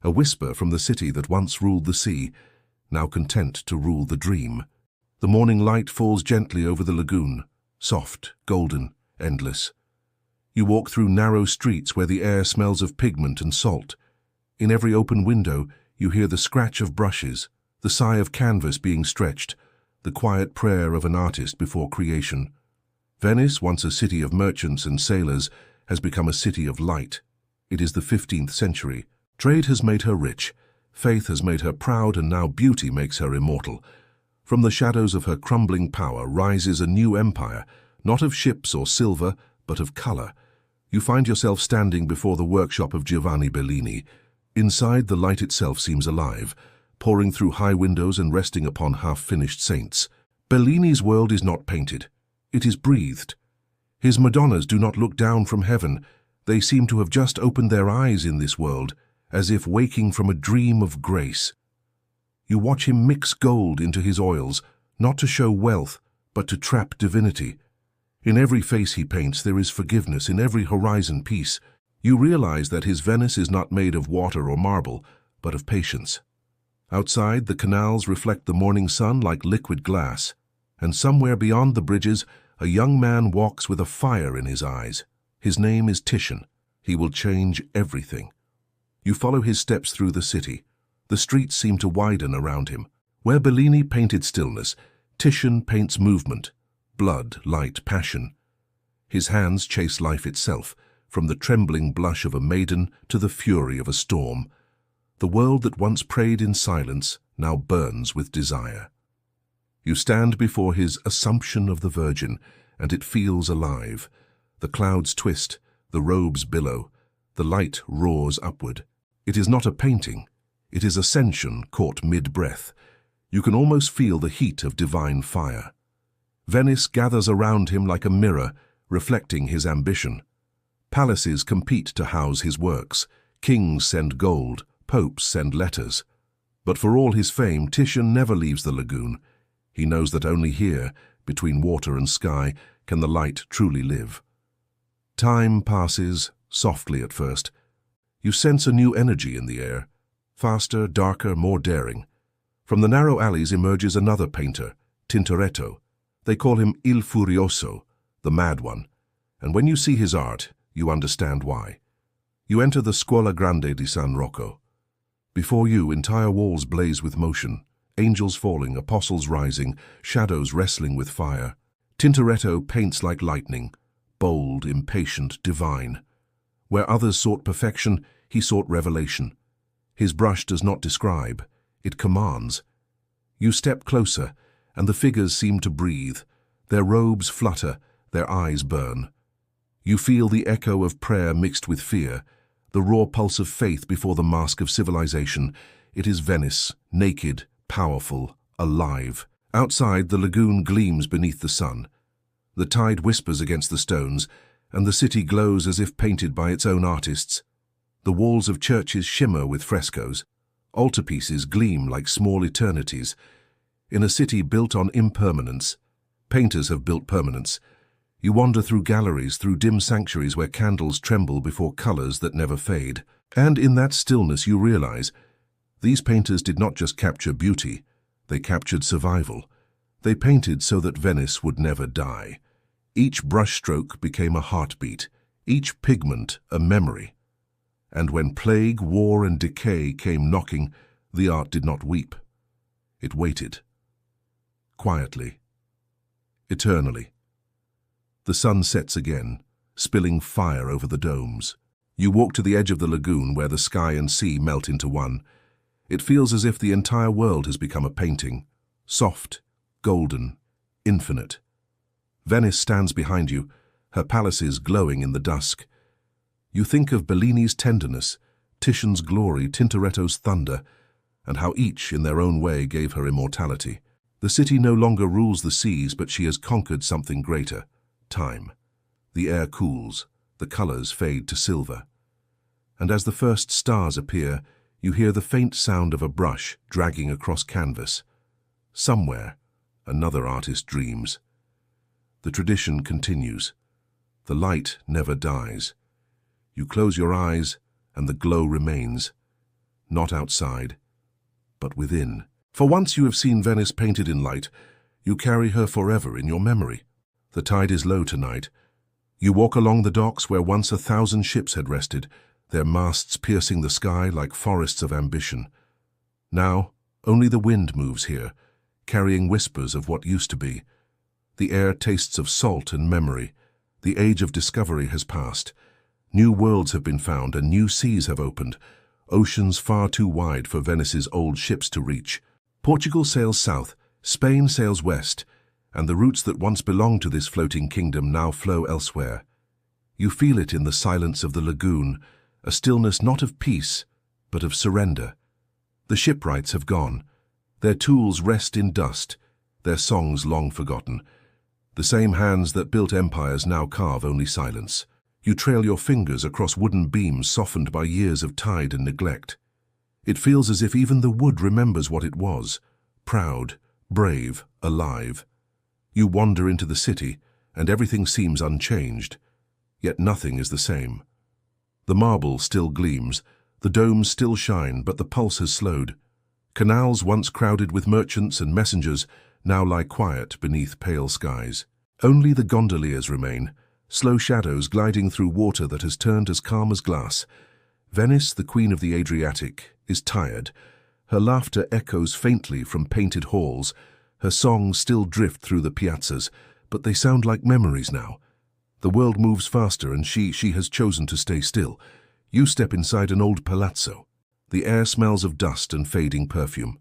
A whisper from the city that once ruled the sea, now content to rule the dream. The morning light falls gently over the lagoon, soft, golden, endless. You walk through narrow streets where the air smells of pigment and salt. In every open window, you hear the scratch of brushes, the sigh of canvas being stretched, the quiet prayer of an artist before creation. Venice, once a city of merchants and sailors, has become a city of light. It is the 15th century. Trade has made her rich, faith has made her proud, and now beauty makes her immortal. From the shadows of her crumbling power rises a new empire, not of ships or silver, but of color. You find yourself standing before the workshop of Giovanni Bellini. Inside, the light itself seems alive, pouring through high windows and resting upon half-finished saints. Bellini's world is not painted. It is breathed. His Madonnas do not look down from heaven. They seem to have just opened their eyes in this world, as if waking from a dream of grace. You watch him mix gold into his oils, not to show wealth, but to trap divinity. In every face he paints there is forgiveness, in every horizon peace. You realize that his Venice is not made of water or marble, but of patience. Outside, the canals reflect the morning sun like liquid glass, and somewhere beyond the bridges, a young man walks with a fire in his eyes. His name is Titian. He will change everything. You follow his steps through the city. The streets seem to widen around him. Where Bellini painted stillness, Titian paints movement, blood, light, passion. His hands chase life itself, from the trembling blush of a maiden to the fury of a storm. The world that once prayed in silence now burns with desire. You stand before his Assumption of the Virgin, and it feels alive. The clouds twist, the robes billow, the light roars upward. It is not a painting, it is ascension caught mid-breath. You can almost feel the heat of divine fire. Venice gathers around him like a mirror, reflecting his ambition. Palaces compete to house his works. Kings send gold, popes send letters. But for all his fame, Titian never leaves the lagoon. He knows that only here, between water and sky, can the light truly live. Time passes, softly at first. You sense a new energy in the air, faster, darker, more daring. From the narrow alleys emerges another painter, Tintoretto. They call him Il Furioso, the mad one. And when you see his art, you understand why. You enter the Scuola Grande di San Rocco. Before you, entire walls blaze with motion, angels falling, apostles rising, shadows wrestling with fire. Tintoretto paints like lightning, bold, impatient, divine. Where others sought perfection, he sought revelation. His brush does not describe, It commands. You step closer, and the figures seem to breathe. Their robes flutter, their eyes burn. You feel the echo of prayer mixed with fear, the raw pulse of faith before the mask of civilization. It is Venice, naked, powerful, alive. Outside, the lagoon gleams beneath the sun. The tide whispers against the stones, and the city glows as if painted by its own artists. The walls of churches shimmer with frescoes. Altarpieces gleam like small eternities. In a city built on impermanence, painters have built permanence. You wander through galleries, through dim sanctuaries where candles tremble before colors that never fade. And in that stillness you realize, these painters did not just capture beauty, they captured survival. They painted so that Venice would never die. Each brushstroke became a heartbeat, each pigment a memory. And when plague, war, and decay came knocking, the art did not weep. It waited. Quietly. Eternally. The sun sets again, spilling fire over the domes. You walk to the edge of the lagoon where the sky and sea melt into one. It feels as if the entire world has become a painting. Soft, golden, infinite. Venice stands behind you, her palaces glowing in the dusk. You think of Bellini's tenderness, Titian's glory, Tintoretto's thunder, and how each, in their own way, gave her immortality. The city no longer rules the seas, but she has conquered something greater, time. The air cools, the colors fade to silver. And as the first stars appear, you hear the faint sound of a brush dragging across canvas. Somewhere, another artist dreams. The tradition continues. The light never dies. You close your eyes, and the glow remains. Not outside, but within. For once you have seen Venice painted in light, you carry her forever in your memory. The tide is low tonight. You walk along the docks where once 1,000 ships had rested, their masts piercing the sky like forests of ambition. Now, only the wind moves here, carrying whispers of what used to be. The air tastes of salt and memory. The age of discovery has passed. New worlds have been found and new seas have opened, oceans far too wide for Venice's old ships to reach. Portugal sails south, Spain sails west, and the routes that once belonged to this floating kingdom now flow elsewhere. You feel it in the silence of the lagoon, a stillness not of peace, but of surrender. The shipwrights have gone. Their tools rest in dust, their songs long forgotten. The same hands that built empires now carve only silence. You trail your fingers across wooden beams softened by years of tide and neglect. It feels as if even the wood remembers what it was, proud, brave, alive. You wander into the city, and everything seems unchanged. Yet nothing is the same. The marble still gleams, the domes still shine, but the pulse has slowed. Canals once crowded with merchants and messengers now lie quiet beneath pale skies. Only the gondoliers remain, slow shadows gliding through water that has turned as calm as glass. Venice, the queen of the Adriatic, is tired. Her laughter echoes faintly from painted halls. Her songs still drift through the piazzas, but they sound like memories now. The world moves faster and she has chosen to stay still. You step inside an old palazzo. The air smells of dust and fading perfume.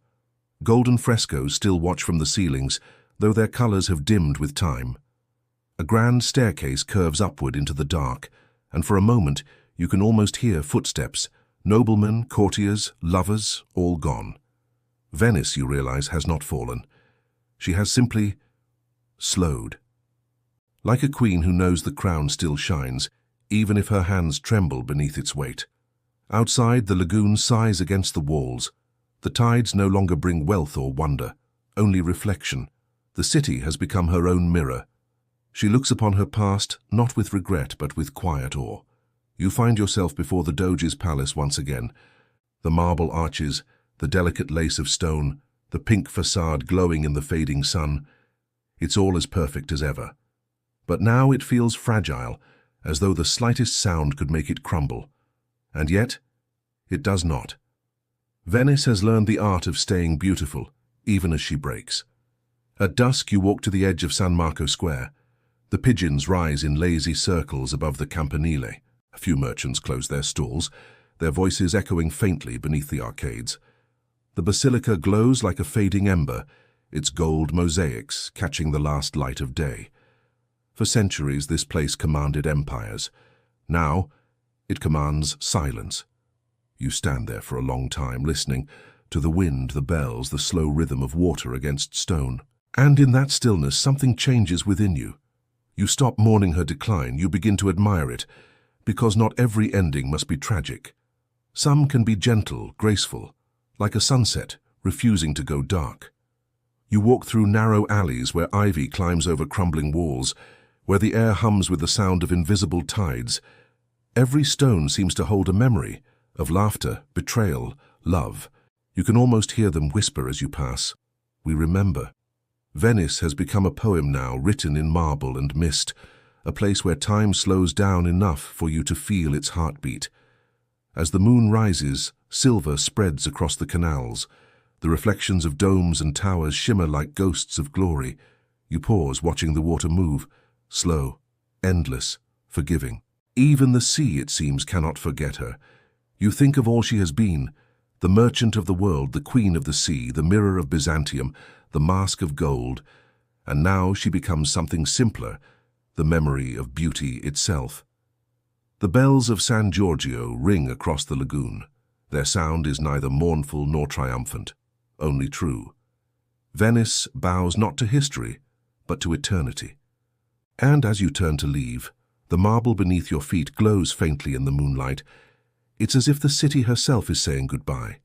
Golden frescoes still watch from the ceilings, though their colors have dimmed with time. A grand staircase curves upward into the dark, and for a moment you can almost hear footsteps. Noblemen, courtiers, lovers, all gone. Venice, you realize, has not fallen. She has simply slowed. Like a queen who knows the crown still shines, even if her hands tremble beneath its weight. Outside, the lagoon sighs against the walls. The tides no longer bring wealth or wonder, only reflection. The city has become her own mirror. She looks upon her past, not with regret, but with quiet awe. You find yourself before the Doge's palace once again. The marble arches, the delicate lace of stone, the pink facade glowing in the fading sun. It's all as perfect as ever. But now it feels fragile, as though the slightest sound could make it crumble. And yet, it does not. Venice has learned the art of staying beautiful, even as she breaks. At dusk, you walk to the edge of San Marco Square. The pigeons rise in lazy circles above the campanile. A few merchants close their stalls, their voices echoing faintly beneath the arcades. The basilica glows like a fading ember, its gold mosaics catching the last light of day. For centuries, this place commanded empires. Now, it commands silence. You stand there for a long time, listening to the wind, the bells, the slow rhythm of water against stone. And in that stillness, something changes within you. You stop mourning her decline, you begin to admire it, because not every ending must be tragic. Some can be gentle, graceful, like a sunset, refusing to go dark. You walk through narrow alleys where ivy climbs over crumbling walls, where the air hums with the sound of invisible tides. Every stone seems to hold a memory of laughter, betrayal, love. You can almost hear them whisper as you pass. We remember. Venice has become a poem now, written in marble and mist, a place where time slows down enough for you to feel its heartbeat. As the moon rises, silver spreads across the canals. The reflections of domes and towers shimmer like ghosts of glory. You pause, watching the water move, slow, endless, forgiving. Even the sea, it seems, cannot forget her. You think of all she has been, the merchant of the world, the queen of the sea, the mirror of Byzantium, the mask of gold, and now she becomes something simpler, the memory of beauty itself. The bells of San Giorgio ring across the lagoon. Their sound is neither mournful nor triumphant, only true. Venice bows not to history, but to eternity. And as you turn to leave, the marble beneath your feet glows faintly in the moonlight. It's as if the city herself is saying goodbye,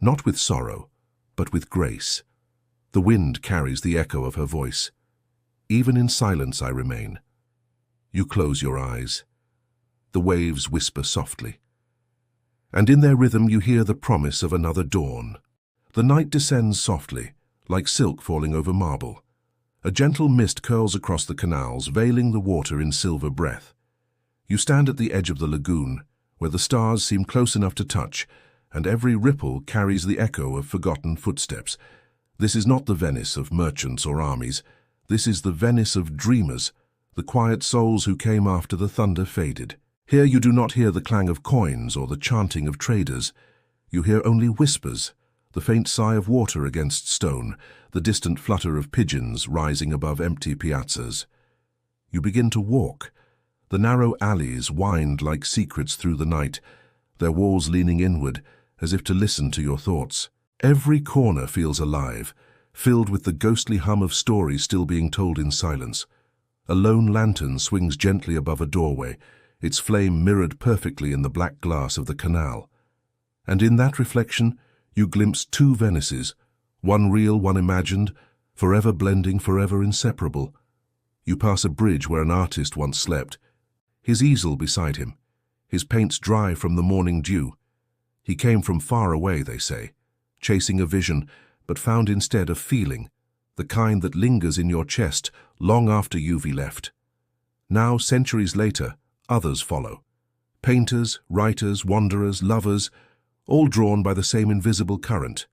not with sorrow, but with grace. The wind carries the echo of her voice. Even in silence I remain. You close your eyes. The waves whisper softly. And in their rhythm you hear the promise of another dawn. The night descends softly, like silk falling over marble. A gentle mist curls across the canals, veiling the water in silver breath. You stand at the edge of the lagoon, where the stars seem close enough to touch, and every ripple carries the echo of forgotten footsteps. This is not the Venice of merchants or armies. This is the Venice of dreamers, the quiet souls who came after the thunder faded. Here you do not hear the clang of coins or the chanting of traders. You hear only whispers, the faint sigh of water against stone, the distant flutter of pigeons rising above empty piazzas. You begin to walk. The narrow alleys wind like secrets through the night, their walls leaning inward, as if to listen to your thoughts. Every corner feels alive, filled with the ghostly hum of stories still being told in silence. A lone lantern swings gently above a doorway, its flame mirrored perfectly in the black glass of the canal. And in that reflection, you glimpse two Venices, one real, one imagined, forever blending, forever inseparable. You pass a bridge where an artist once slept, his easel beside him, his paints dry from the morning dew. He came from far away, they say, chasing a vision, but found instead a feeling, the kind that lingers in your chest long after you've left. Now, centuries later, others follow. Painters, writers, wanderers, lovers, all drawn by the same invisible current.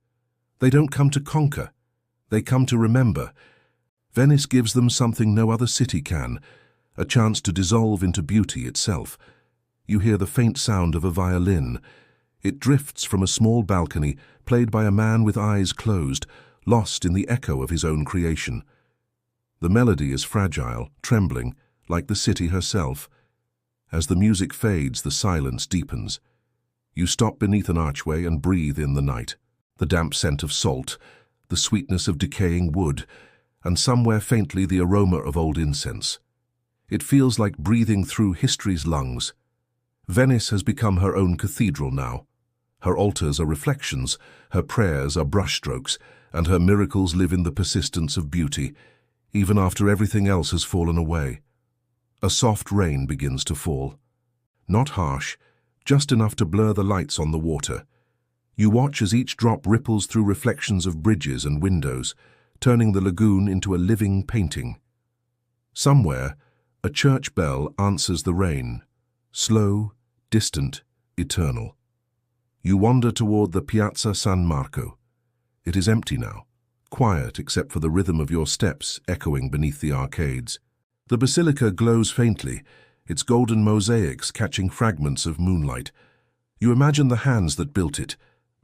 They don't come to conquer, they come to remember. Venice gives them something no other city can, a chance to dissolve into beauty itself. You hear the faint sound of a violin. It drifts from a small balcony, played by a man with eyes closed, lost in the echo of his own creation. The melody is fragile, trembling, like the city herself. As the music fades, the silence deepens. You stop beneath an archway and breathe in the night. The damp scent of salt, the sweetness of decaying wood, and somewhere faintly the aroma of old incense. It feels like breathing through history's lungs. Venice has become her own cathedral now. Her altars are reflections, her prayers are brushstrokes, and her miracles live in the persistence of beauty, even after everything else has fallen away. A soft rain begins to fall. Not harsh, just enough to blur the lights on the water. You watch as each drop ripples through reflections of bridges and windows, turning the lagoon into a living painting. Somewhere, a church bell answers the rain, slow, distant, eternal. You wander toward the Piazza San Marco. It is empty now, quiet except for the rhythm of your steps echoing beneath the arcades. The basilica glows faintly, its golden mosaics catching fragments of moonlight. You imagine the hands that built it,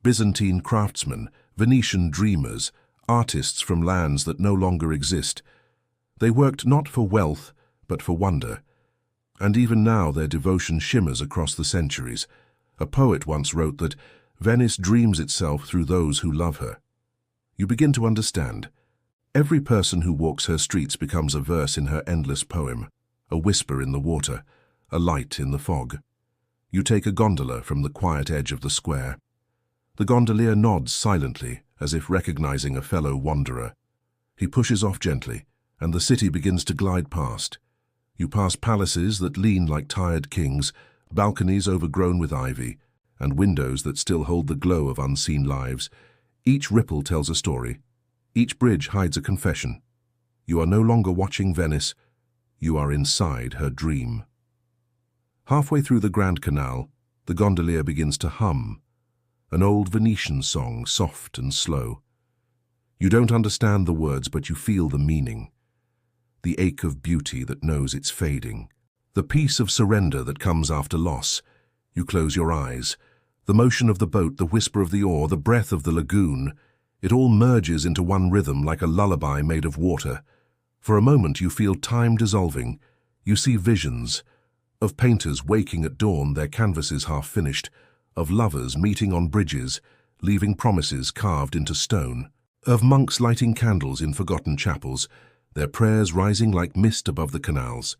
Byzantine craftsmen, Venetian dreamers, artists from lands that no longer exist. They worked not for wealth, but for wonder. And even now their devotion shimmers across the centuries. A poet once wrote that Venice dreams itself through those who love her. You begin to understand. Every person who walks her streets becomes a verse in her endless poem, a whisper in the water, a light in the fog. You take a gondola from the quiet edge of the square. The gondolier nods silently, as if recognizing a fellow wanderer. He pushes off gently, and the city begins to glide past. You pass palaces that lean like tired kings, balconies overgrown with ivy, and windows that still hold the glow of unseen lives. Each ripple tells a story. Each bridge hides a confession. You are no longer watching Venice. You are inside her dream. Halfway through the Grand Canal, the gondolier begins to hum, an old Venetian song, soft and slow. You don't understand the words, but you feel the meaning. The ache of beauty that knows it's fading. The peace of surrender that comes after loss. You close your eyes. The motion of the boat, the whisper of the oar, the breath of the lagoon, it all merges into one rhythm like a lullaby made of water. For a moment you feel time dissolving. You see visions of painters waking at dawn, their canvases half finished, of lovers meeting on bridges, leaving promises carved into stone, of monks lighting candles in forgotten chapels, their prayers rising like mist above the canals.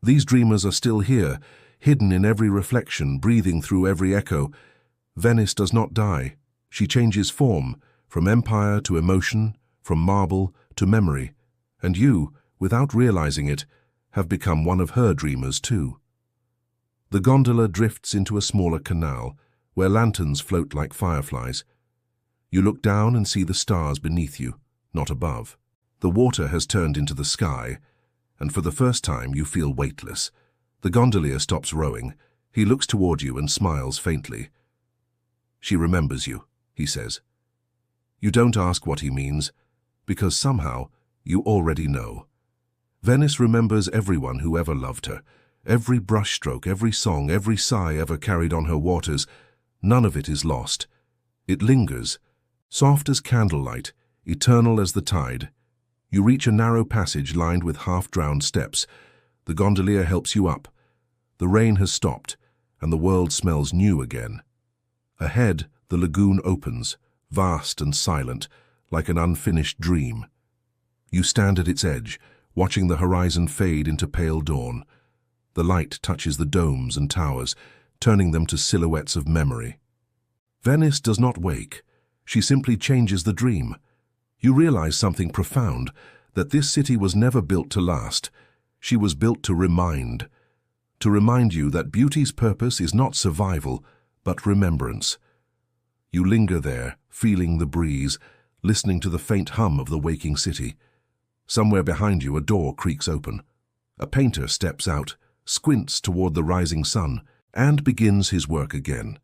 These dreamers are still here, hidden in every reflection, breathing through every echo. Venice does not die. She changes form, from empire to emotion, from marble to memory. And you, without realizing it, have become one of her dreamers too. The gondola drifts into a smaller canal, where lanterns float like fireflies. You look down and see the stars beneath you, not above. The water has turned into the sky, and for the first time you feel weightless. The gondolier stops rowing. He looks toward you and smiles faintly. "She remembers you," he says. You don't ask what he means, because somehow you already know. Venice remembers everyone who ever loved her, every brushstroke, every song, every sigh ever carried on her waters. None of it is lost. It lingers, soft as candlelight, eternal as the tide. You reach a narrow passage lined with half-drowned steps. The gondolier helps you up. The rain has stopped, and the world smells new again. Ahead, the lagoon opens, vast and silent, like an unfinished dream. You stand at its edge, watching the horizon fade into pale dawn. The light touches the domes and towers, turning them to silhouettes of memory. Venice does not wake. She simply changes the dream. You realize something profound, that this city was never built to last. She was built to remind you that beauty's purpose is not survival, but remembrance. You linger there, feeling the breeze, listening to the faint hum of the waking city. Somewhere behind you a door creaks open. A painter steps out, squints toward the rising sun, and begins his work again.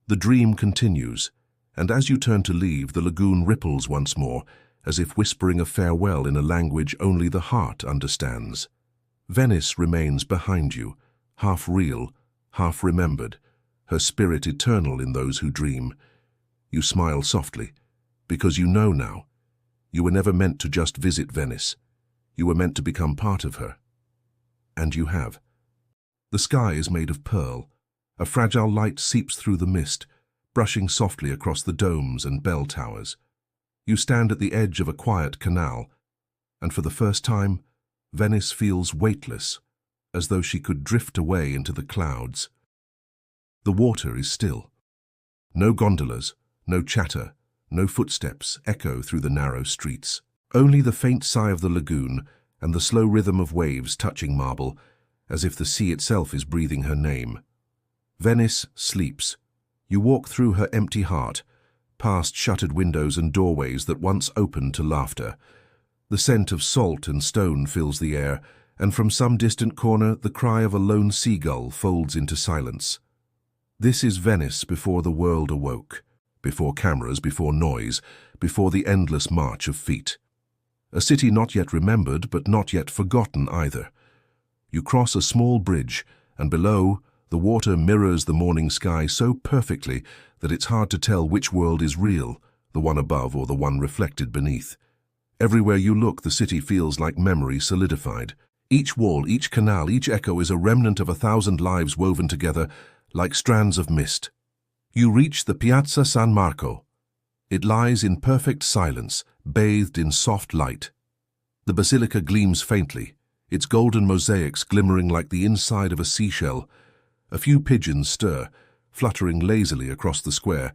The dream continues, and as you turn to leave, the lagoon ripples once more, as if whispering a farewell in a language only the heart understands. Venice remains behind you, half real, half remembered, her spirit eternal in those who dream. You smile softly, because you know now. You were never meant to just visit Venice. You were meant to become part of her. And you have. The sky is made of pearl. A fragile light seeps through the mist, brushing softly across the domes and bell towers. You stand at the edge of a quiet canal, and for the first time, Venice feels weightless, as though she could drift away into the clouds. The water is still. No gondolas, no chatter, no footsteps echo through the narrow streets. Only the faint sigh of the lagoon and the slow rhythm of waves touching marble, as if the sea itself is breathing her name. Venice sleeps. You walk through her empty heart, past shuttered windows and doorways that once opened to laughter. The scent of salt and stone fills the air, and from some distant corner the cry of a lone seagull folds into silence. This is Venice before the world awoke, before cameras, before noise, before the endless march of feet. A city not yet remembered, but not yet forgotten either. You cross a small bridge, and below, The water mirrors the morning sky so perfectly that it's hard to tell which world is real, the one above or the one reflected beneath. Everywhere you look, the city feels like memory solidified. Each wall, each canal, each echo is a remnant of 1,000 lives woven together like strands of mist. You reach the Piazza San Marco. It lies in perfect silence, bathed in soft light. The basilica gleams faintly, its golden mosaics glimmering like the inside of a seashell. A few pigeons stir, fluttering lazily across the square,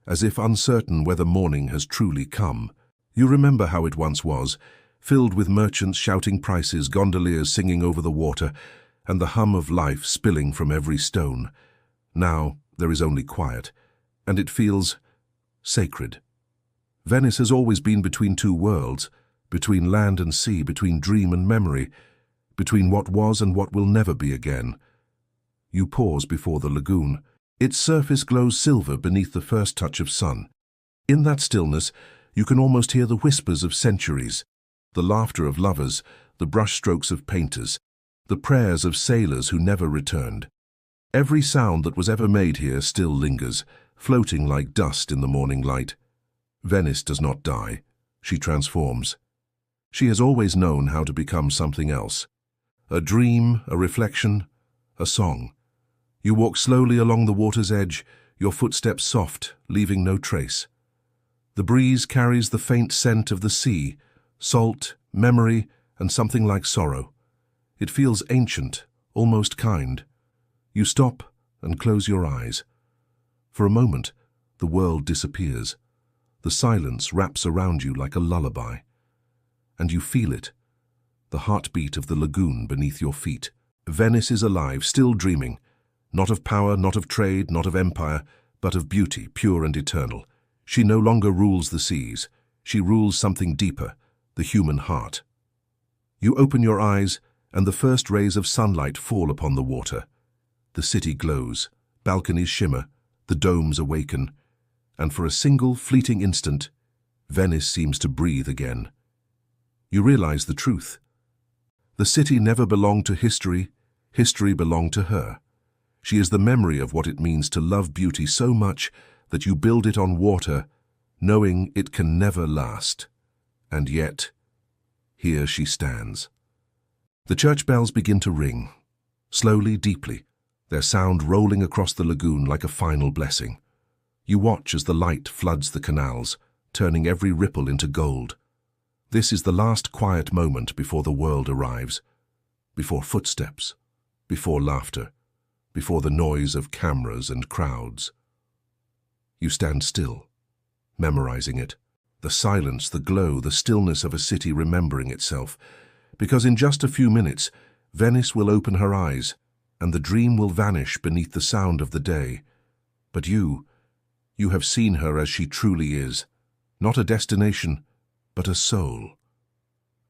as if uncertain whether morning has truly come. You remember how it once was, filled with merchants shouting prices, gondoliers singing over the water, and the hum of life spilling from every stone. Now there is only quiet, and it feels sacred. Venice has always been between two worlds, between land and sea, between dream and memory, between what was and what will never be again. You pause before the lagoon. Its surface glows silver beneath the first touch of sun. In that stillness, you can almost hear the whispers of centuries, the laughter of lovers, the brushstrokes of painters, the prayers of sailors who never returned. Every sound that was ever made here still lingers, floating like dust in the morning light. Venice does not die. She transforms. She has always known how to become something else. A dream, a reflection, a song. You walk slowly along the water's edge, your footsteps soft, leaving no trace. The breeze carries the faint scent of the sea, salt, memory, and something like sorrow. It feels ancient, almost kind. You stop and close your eyes. For a moment, the world disappears. The silence wraps around you like a lullaby. And you feel it, the heartbeat of the lagoon beneath your feet. Venice is alive, still dreaming. Not of power, not of trade, not of empire, but of beauty, pure and eternal. She no longer rules the seas. She rules something deeper, the human heart. You open your eyes, and the first rays of sunlight fall upon the water. The city glows, balconies shimmer, the domes awaken, and for a single fleeting instant, Venice seems to breathe again. You realize the truth. The city never belonged to history, history belonged to her. She is the memory of what it means to love beauty so much that you build it on water, knowing it can never last. And yet, here she stands. The church bells begin to ring, slowly, deeply, their sound rolling across the lagoon like a final blessing. You watch as the light floods the canals, turning every ripple into gold. This is the last quiet moment before the world arrives, before footsteps, before laughter, before the noise of cameras and crowds. You stand still, memorizing it, the silence, the glow, the stillness of a city remembering itself, because in just a few minutes, Venice will open her eyes, and the dream will vanish beneath the sound of the day. But you have seen her as she truly is, not a destination, but a soul.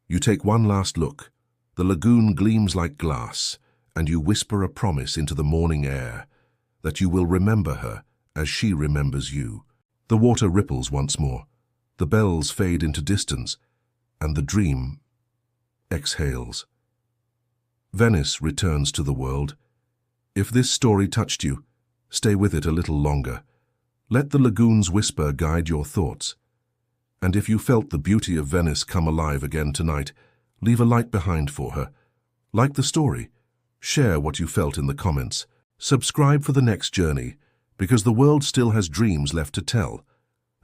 You take one last look. The lagoon gleams like glass, and you whisper a promise into the morning air, that you will remember her as she remembers you. The water ripples once more, the bells fade into distance, and the dream exhales. Venice returns to the world. If this story touched you, stay with it a little longer. Let the lagoon's whisper guide your thoughts. And if you felt the beauty of Venice come alive again tonight, leave a light behind for her. Like the story, share what you felt in the comments. Subscribe for the next journey, because the world still has dreams left to tell.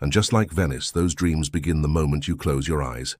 And just like Venice, those dreams begin the moment you close your eyes.